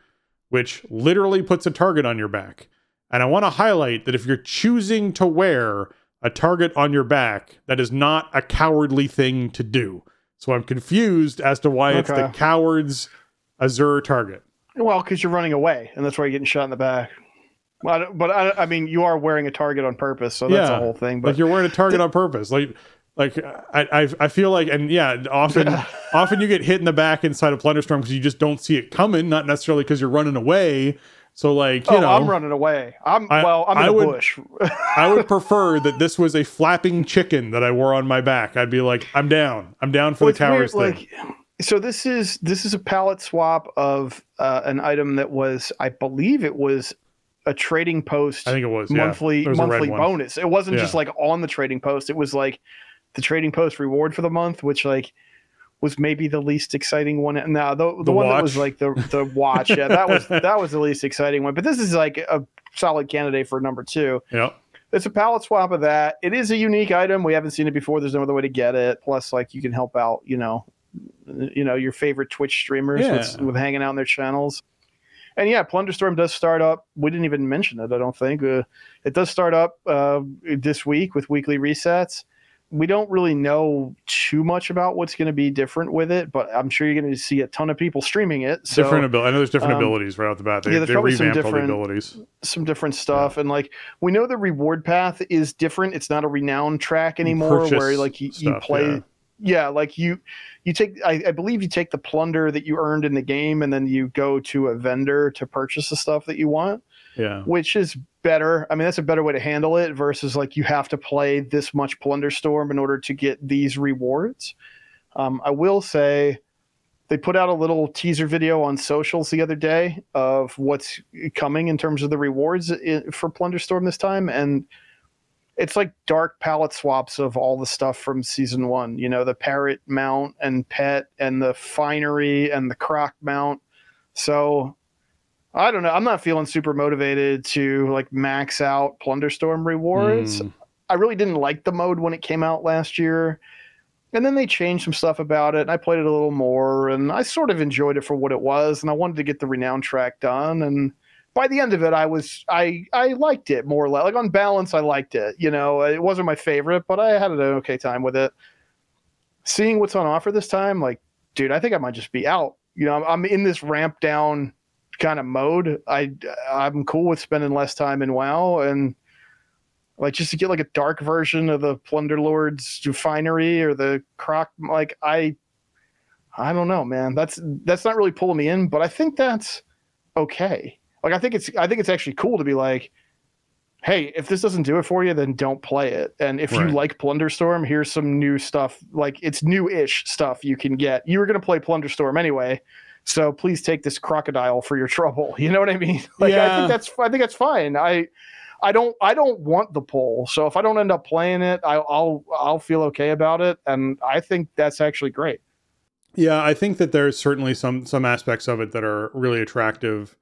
which literally puts a target on your back. And I want to highlight that if you're choosing to wear a target on your back, that is not a cowardly thing to do. So I'm confused as to why it's the Coward's Azure Target. Well, because you're running away, and that's why you're getting shot in the back. I mean, you are wearing a target on purpose, so that's the whole thing. But like you're wearing a target on purpose. Like I feel like, and yeah, often you get hit in the back inside a Plunderstorm because you just don't see it coming, not necessarily because you're running away. So like, you know, I'm running away. I'm in a bush. I would prefer that this was a flapping chicken that I wore on my back. I'd be like, I'm down for the Cowards thing. Like, so this is a palette swap of an item that was, I believe it was a trading post. I think it was monthly bonus. It wasn't just like on the trading post. It was like the trading post reward for the month, which like was maybe the least exciting one. Now the one watch. that was like the watch, that was the least exciting one. But this is like a solid candidate for number 2. Yeah. It's a palette swap of that. It is a unique item. We haven't seen it before. There's no other way to get it. Plus, like, you can help out, you know, your favorite Twitch streamers with hanging out in their channels. And yeah, Plunderstorm does start up. We didn't even mention it, I don't think. It does start up this week with weekly resets. We don't really know too much about what's going to be different with it, but I'm sure you're going to see a ton of people streaming it. So, I know there's different abilities right off the bat. They revamped all the abilities. Some different stuff. And like, we know the reward path is different. It's not a renown track anymore where like you play. Yeah, like you take, I believe you take the plunder that you earned in the game and then you go to a vendor to purchase the stuff that you want. Yeah. Which is better. I mean, that's a better way to handle it versus like you have to play this much Plunderstorm in order to get these rewards. I will say they put out a little teaser video on socials the other day of what's coming in terms of the rewards for Plunderstorm this time. And it's like dark palette swaps of all the stuff from season 1, you know, the parrot mount and pet and the finery and the croc mount. So I don't know. I'm not feeling super motivated to like max out Plunderstorm rewards. I really didn't like the mode when it came out last year. And then they changed some stuff about it. And I played it a little more and I sort of enjoyed it for what it was. And I wanted to get the renown track done. And by the end of it, I liked it more or less. Like on balance, I liked it. You know, it wasn't my favorite, but I had an okay time with it. Seeing what's on offer this time, like, dude, I think I might just be out. You know, I'm in this ramp down kind of mode. I'm cool with spending less time in WoW and like just to get like a dark version of the Plunderlord's finery or the croc. Like I don't know, man. That's not really pulling me in, but I think that's okay. Like I think it's actually cool to be like, hey, if this doesn't do it for you, then don't play it. And if you like Plunderstorm, here's some new stuff. Like it's new-ish stuff you can get. You were going to play Plunderstorm anyway, so please take this crocodile for your trouble. You know what I mean? Like I think that's fine. I don't want the pull. So if I don't end up playing it, I'll feel okay about it, and I think that's actually great. Yeah, I think that there's certainly some aspects of it that are really attractive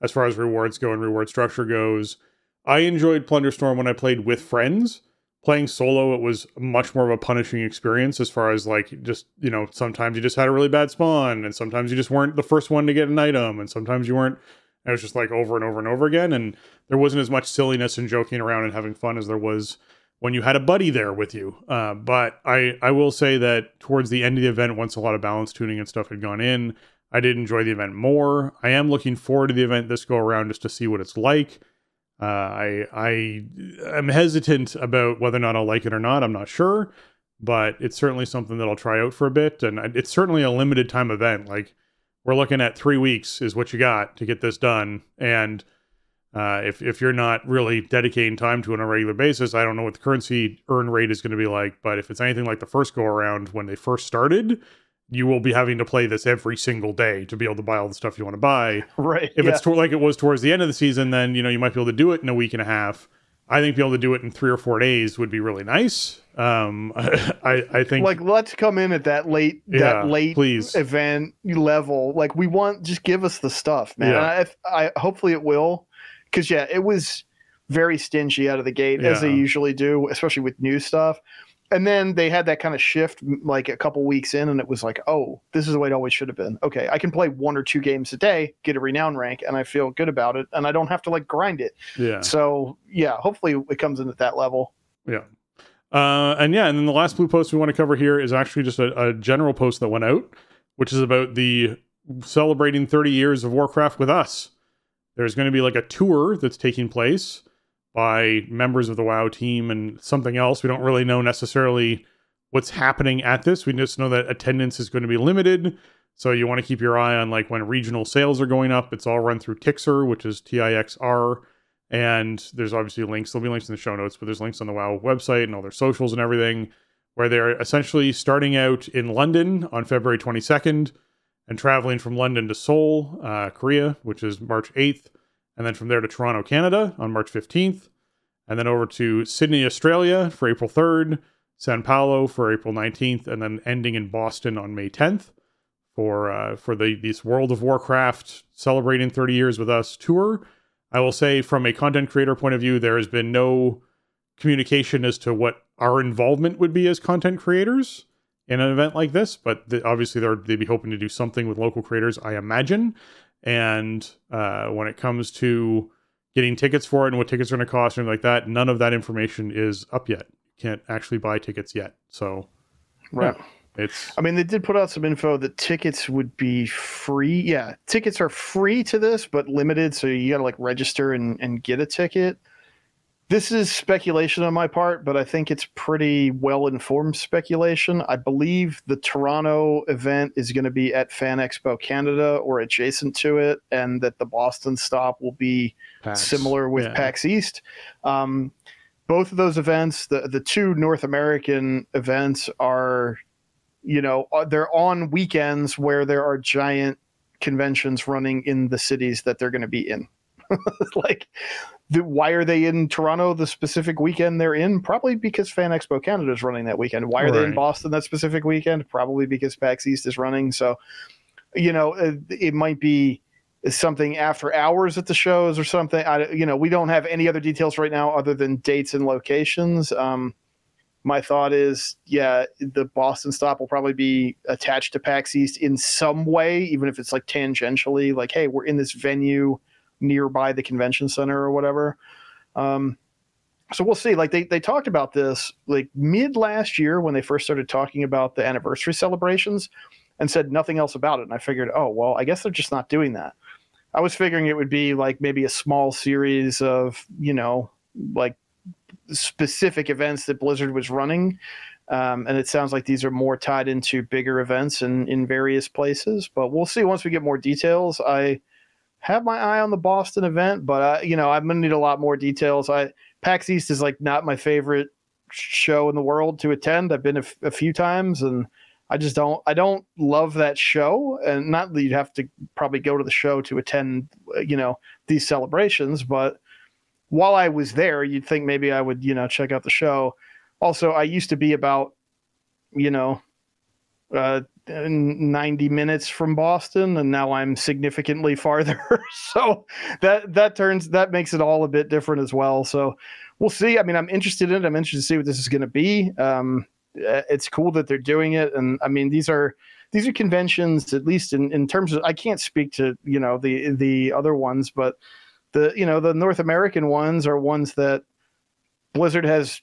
as far as rewards go and reward structure goes. I enjoyed Plunderstorm when I played with friends. Playing solo, it was much more of a punishing experience as far as like just, you know, sometimes you just had a really bad spawn and sometimes you just weren't the first one to get an item and sometimes you weren't. It was just like over and over and over again. And there wasn't as much silliness and joking around and having fun as there was when you had a buddy there with you. But I will say that towards the end of the event, once a lot of balance tuning and stuff had gone in, I did enjoy the event more. I am looking forward to the event this go around just to see what it's like. I am hesitant about whether or not I'll like it or not. I'm not sure, but it's certainly something that I'll try out for a bit. And it's certainly a limited time event. Like we're looking at 3 weeks is what you got to get this done. And if you're not really dedicating time to it on a regular basis, I don't know what the currency earn rate is going to be like. But if it's anything like the first go around when they first started, you will be having to play this every single day to be able to buy all the stuff you want to buy. Right. If it's like it was towards the end of the season, then, you know, you might be able to do it in a week and a half. I think being able to do it in 3 or 4 days would be really nice. I think like, let's come in at that late please. event level. Like, we want, just give us the stuff, man. Yeah. I hopefully it will, because it was very stingy out of the gate, as they usually do, especially with new stuff. And then they had that kind of shift like a couple weeks in, and it was like, oh, this is the way it always should have been. Okay, I can play 1 or 2 games a day, get a renown rank, and I feel good about it, and I don't have to like grind it. Yeah. So yeah, hopefully it comes in at that level. Yeah. And then the last blue post we want to cover here is actually just a general post that went out, which is about the celebrating 30 years of Warcraft with us. There's going to be like a tour that's taking place by members of the WoW team and something else. We don't really know necessarily what's happening at this. We just know that attendance is going to be limited. So you want to keep your eye on like when regional sales are going up. It's all run through Tixer, which is TIXR. And there's obviously links. There'll be links in the show notes, but there's links on the WoW website and all their socials and everything, where they're essentially starting out in London on February 22nd and traveling from London to Seoul, Korea, which is March 8th. And then from there to Toronto, Canada on March 15th. And then over to Sydney, Australia for April 3rd. Sao Paulo for April 19th. And then ending in Boston on May 10th for this World of Warcraft Celebrating 30 Years with Us tour. I will say from a content creator point of view, there has been no communication as to what our involvement would be as content creators in an event like this. But obviously they'd be hoping to do something with local creators, I imagine. And when it comes to getting tickets for it and what tickets are going to cost and like that, none of that information is up yet. You can't actually buy tickets yet. So, right. Yeah, they did put out some info that tickets would be free. Yeah, tickets are free to this, but limited. So you got to like register and get a ticket. This is speculation on my part, but I think it's pretty well-informed speculation. I believe the Toronto event is going to be at Fan Expo Canada or adjacent to it, and that the Boston stop will be similar with PAX East. Both of those events, the 2 North American events are, they're on weekends where there are giant conventions running in the cities that they're going to be in. Like, why are they in Toronto the specific weekend they're in? Probably because Fan Expo Canada is running that weekend. Why are they in Boston that specific weekend? Probably because PAX East is running. So, it might be something after hours at the shows or something. We don't have any other details right now other than dates and locations. My thought is, the Boston stop will probably be attached to PAX East in some way, even if it's like tangentially, like, hey, we're in this venue nearby the convention center or whatever. So we'll see. Like they talked about this like mid last year when they first started talking about the anniversary celebrations and said nothing else about it. And I figured, oh, well, I guess they're just not doing that. I was figuring it would be like maybe a small series of, like specific events that Blizzard was running. And it sounds like these are more tied into bigger events in various places, but we'll see once we get more details. I have my eye on the Boston event, but I'm going to need a lot more details. PAX East is like not my favorite show in the world to attend. I've been a few times and I don't love that show. And not that you'd have to probably go to the show to attend, these celebrations, but while I was there, you'd think maybe I would, check out the show. Also, I used to be about, 90 minutes from Boston, and now I'm significantly farther. So that makes it all a bit different as well. So we'll see. I mean, I'm interested in it. I'm interested to see what this is going to be. It's cool that they're doing it. And I mean, these are conventions, at least in terms of, I can't speak to, the other ones, but the North American ones are ones that Blizzard has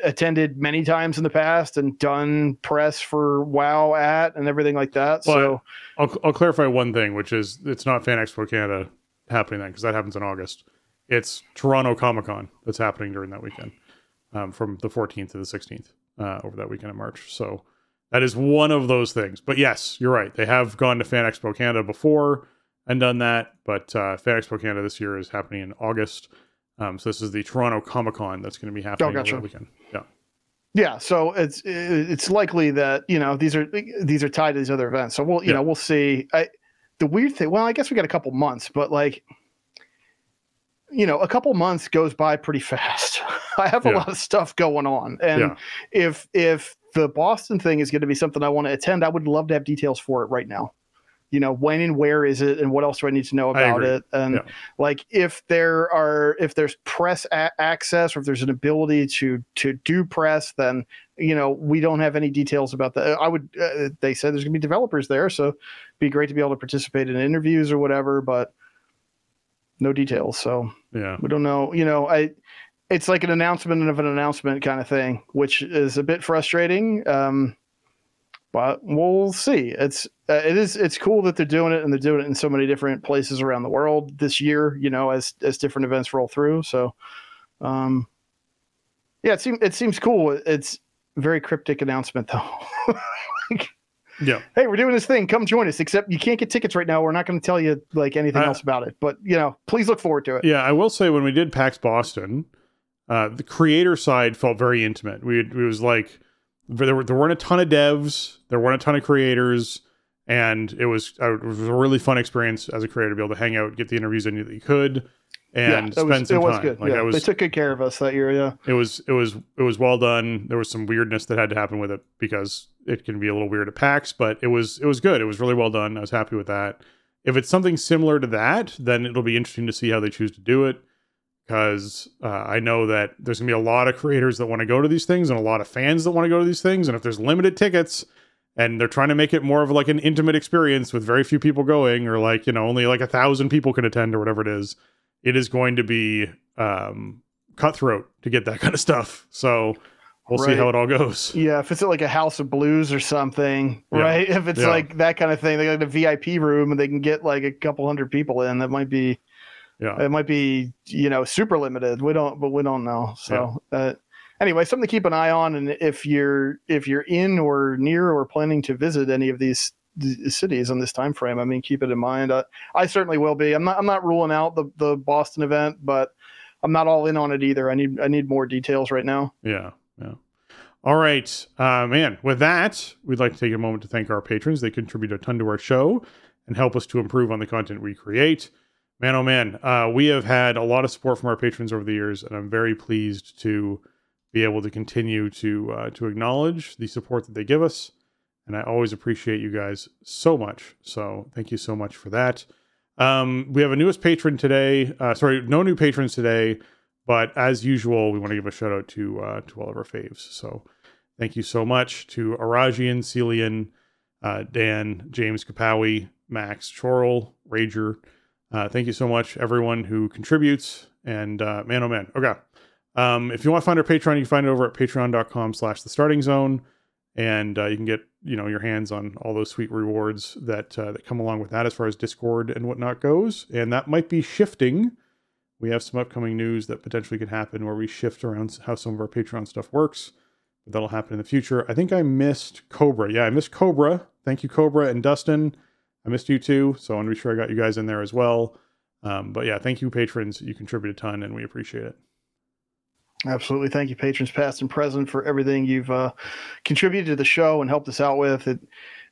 attended many times in the past and done press for WoW at and everything like that. So I'll clarify one thing, which is it's not Fan Expo Canada happening then, because that happens in August. It's Toronto Comic-Con that's happening during that weekend, from the 14th to the 16th over that weekend in March. So that is one of those things. But yes, you're right. They have gone to Fan Expo Canada before and done that, but Fan Expo Canada this year is happening in August. So this is the Toronto Comic-Con that's going to be happening over that weekend. Yeah. Yeah. So it's likely that, these are tied to these other events. So we'll see. The weird thing, well, I guess we got a couple months, but like a couple months goes by pretty fast. I have a lot of stuff going on. And if the Boston thing is going to be something I want to attend, I would love to have details for it right now. When and where is it, and what else do I need to know about it? And like if there's press access, or if there's an ability to do press, then we don't have any details about that. They said there's gonna be developers there, so it'd be great to be able to participate in interviews or whatever, but no details. So we don't know. It's like an announcement of an announcement kind of thing, which is a bit frustrating. But we'll see. It's cool that they're doing it, and they're doing it in so many different places around the world this year, as different events roll through. So, it seems cool. It's a very cryptic announcement though. Hey, we're doing this thing. Come join us. Except you can't get tickets right now. We're not going to tell you like anything else about it, but please look forward to it. Yeah. I will say when we did PAX Boston, the creator side felt very intimate. It was like, there weren't a ton of devs, there weren't a ton of creators, and it was a really fun experience as a creator to be able to hang out, get the interviews in that you could, and spend some time. It was good. They took good care of us that year. Yeah, it was well done. There was some weirdness that had to happen with it because it can be a little weird at PAX, but it was good. It was really well done. I was happy with that. If it's something similar to that, then it'll be interesting to see how they choose to do it. Because I know that there's going to be a lot of creators that want to go to these things and a lot of fans that want to go to these things. And if there's limited tickets and they're trying to make it more of like an intimate experience with very few people going, or like, only like 1,000 people can attend or whatever it is going to be cutthroat to get that kind of stuff. So we'll see how it all goes. Yeah. If it's at like a House of Blues or something, right? If it's like that kind of thing, they got a VIP room and they can get like a couple hundred people in, that might be... it might be, super limited. We don't know. So anyway, something to keep an eye on. And if you're in or near or planning to visit any of these cities on this time frame, I mean, keep it in mind. I certainly will be. I'm not ruling out the Boston event, but I'm not all in on it either. I need more details right now. Yeah. All right, man. With that, we'd like to take a moment to thank our patrons. They contribute a ton to our show and help us to improve on the content we create. Man, oh man, we have had a lot of support from our patrons over the years, and I'm very pleased to be able to continue to acknowledge the support that they give us, and I always appreciate you guys so much. So thank you so much for that. We have a newest patron today. No new patrons today, but as usual, we want to give a shout out to all of our faves. So thank you so much to Arajian, Celian, Dan, James Kapawi, Max, Chorl, Rager. Thank you so much, everyone who contributes. And man, oh man. Okay. If you want to find our Patreon, you can find it over at patreon.com/thestartingzone. And you can get, your hands on all those sweet rewards that come along with that as far as Discord and whatnot goes. And that might be shifting. We have some upcoming news that potentially could happen where we shift around how some of our Patreon stuff works. But that'll happen in the future. I think I missed Cobra. Yeah, I missed Cobra. Thank you, Cobra and Dustin. I missed you too, so I want to be sure I got you guys in there as well. But yeah, thank you, patrons. You contribute a ton, and we appreciate it. Absolutely. Thank you, patrons past and present, for everything you've contributed to the show and helped us out with. It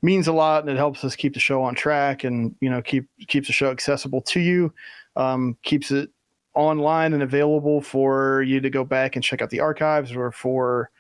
means a lot, and it helps us keep the show on track and, keeps the show accessible to you, keeps it online and available for you to go back and check out the archives, or for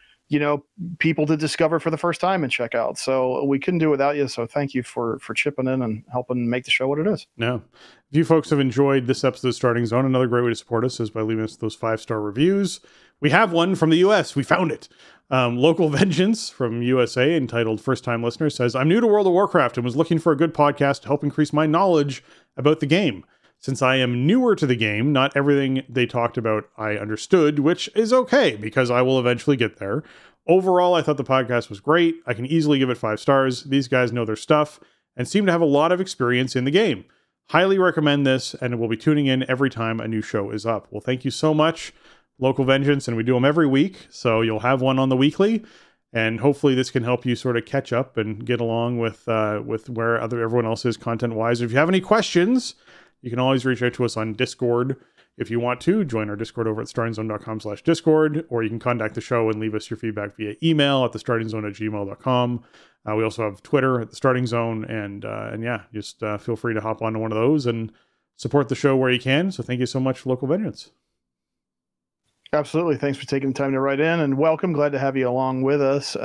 people to discover for the first time and check out. So we couldn't do it without you. So thank you for chipping in and helping make the show what it is. No. If you folks have enjoyed this episode of Starting Zone, another great way to support us is by leaving us those 5-star reviews. We have one from the US. We found it. Local Vengeance from USA, entitled First Time Listener, says, I'm new to World of Warcraft and was looking for a good podcast to help increase my knowledge about the game. Since I am newer to the game, not everything they talked about I understood, which is okay, because I will eventually get there. Overall, I thought the podcast was great. I can easily give it 5 stars. These guys know their stuff and seem to have a lot of experience in the game. Highly recommend this, and we'll be tuning in every time a new show is up. Well, thank you so much, Local Vengeance, and we do them every week, so you'll have one on the weekly, and hopefully this can help you sort of catch up and get along with where everyone else is content-wise. If you have any questions, you can always reach out to us on Discord. If you want to, join our Discord over at startingzone.com/Discord, or you can contact the show and leave us your feedback via email at thestartingzone@gmail.com. We also have Twitter at The Starting Zone, and yeah, just feel free to hop onto one of those and support the show where you can. So thank you so much, Local Vengeance. Absolutely. Thanks for taking the time to write in, and welcome. Glad to have you along with us.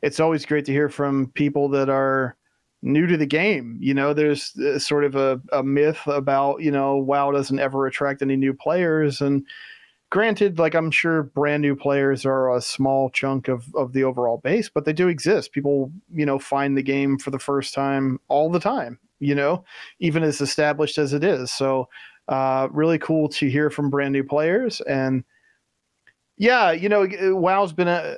It's always great to hear from people that are new to the game. There's sort of a myth about, WoW doesn't ever attract any new players. And granted, like, I'm sure brand new players are a small chunk of the overall base, but they do exist. People, find the game for the first time all the time, even as established as it is. So really cool to hear from brand new players. And yeah, WoW's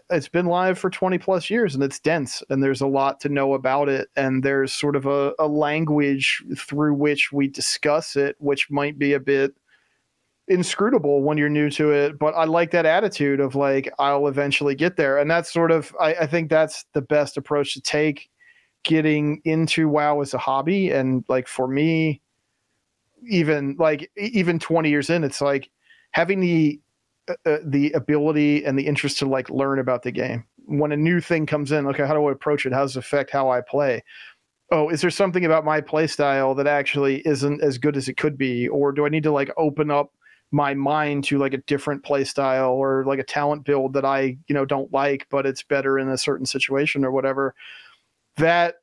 it's been live for 20 plus years, and it's dense, and there's a lot to know about it. And there's sort of a language through which we discuss it, which might be a bit inscrutable when you're new to it. But I like that attitude of like, I'll eventually get there. And that's sort of, I think that's the best approach to take getting into WoW as a hobby. And like, for me, even 20 years in, it's like having the ability and the interest to like learn about the game. When a new thing comes in, okay, how do I approach it? How does it affect how I play? Oh, is there something about my play style that actually isn't as good as it could be? Or do I need to like open up my mind to like a different play style or like a talent build that I, don't like, but it's better in a certain situation or whatever? That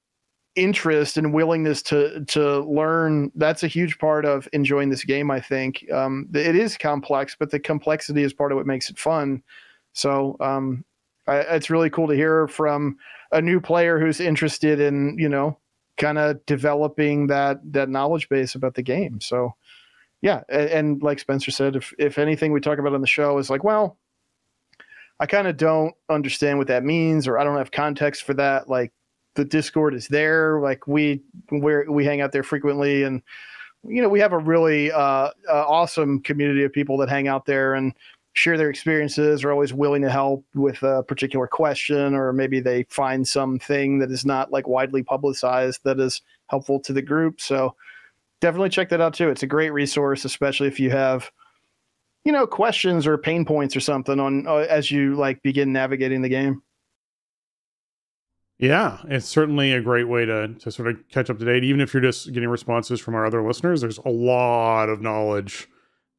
interest and willingness to learn, that's a huge part of enjoying this game. I think it is complex, but the complexity is part of what makes it fun. So it's really cool to hear from a new player who's interested in, kind of developing that knowledge base about the game. So yeah. And like Spencer said, if anything we talk about on the show is like, well, I kind of don't understand what that means, or I don't have context for that, like, the Discord is there. Like we hang out there frequently, and we have a really awesome community of people that hang out there and share their experiences, are always willing to help with a particular question, or maybe they find something that is not like widely publicized that is helpful to the group. So definitely check that out too. It's a great resource, especially if you have questions or pain points or something on as you like begin navigating the game. Yeah, it's certainly a great way to sort of catch up to date. Even if you're just getting responses from our other listeners, there's a lot of knowledge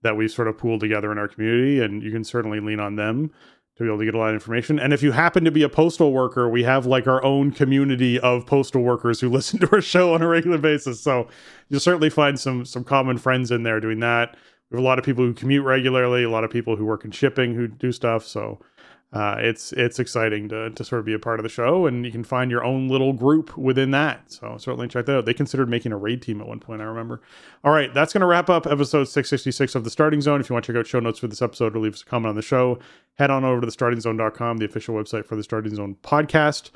that we've sort of pooled together in our community, and you can certainly lean on them to be able to get a lot of information. And if you happen to be a postal worker, we have like our own community of postal workers who listen to our show on a regular basis. So you'll certainly find some common friends in there doing that. We have a lot of people who commute regularly, a lot of people who work in shipping who do stuff. So it's exciting to sort of be a part of the show, and you can find your own little group within that. So certainly check that out. They considered making a raid team at one point, I remember. All right, that's going to wrap up episode 666 of The Starting Zone. If you want to check out show notes for this episode or leave us a comment on the show, head on over to thestartingzone.com, the official website for the Starting Zone podcast.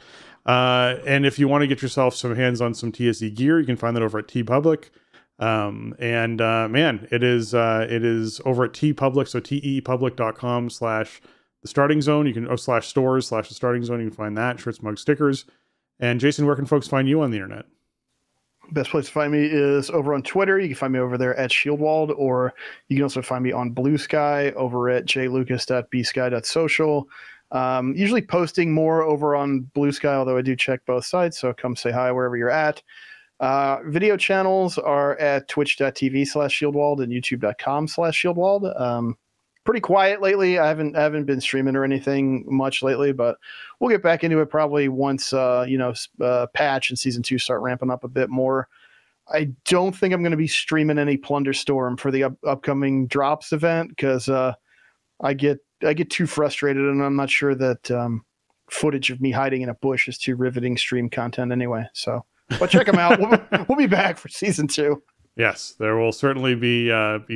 And if you want to get yourself some hands on some TSE gear, you can find that over at TeePublic. Man, it is over at TeePublic, so teepublic.com/The Starting Zone. You can /stores/The Starting Zone. You can find that, shirts, mugs, stickers. And Jason, where can folks find you on the internet? Best place to find me is over on Twitter. You can find me over there at Shieldwald, or you can also find me on Blue Sky over at jlucas.bsky.social. Usually posting more over on Blue Sky, although I do check both sides, so come say hi wherever you're at. Video channels are at twitch.tv/Shieldwald and youtube.com/Shieldwald. Pretty quiet lately. I haven't been streaming or anything much lately, but we'll get back into it probably once patch and season 2 start ramping up a bit more. I don't think I'm going to be streaming any Plunderstorm for the upcoming drops event, because I get too frustrated, and I'm not sure that footage of me hiding in a bush is too riveting stream content anyway. So, but check them out. We'll be back for season 2. Yes, there will certainly be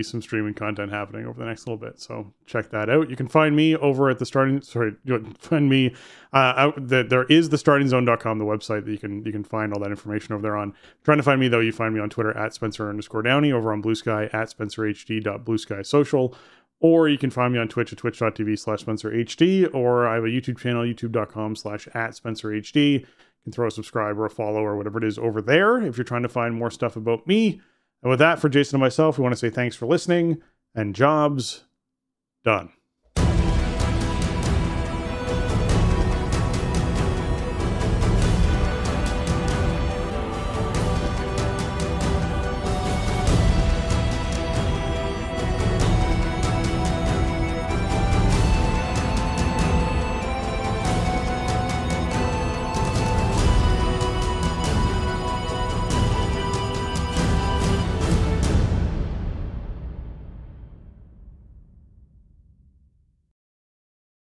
some streaming content happening over the next little bit. So check that out. You can find me over at there is thestartingzone.com, the website that you can find all that information over there on. Trying to find me though, you find me on Twitter at Spencer_Downey, over on Blue Sky at SpencerHD.BlueSkySocial, or you can find me on Twitch at twitch.tv/SpencerHD, or I have a YouTube channel, youtube.com/@SpencerHD. You can throw a subscribe or a follow or whatever it is over there if you're trying to find more stuff about me. And with that, for Jason and myself, we want to say thanks for listening, and jobs done.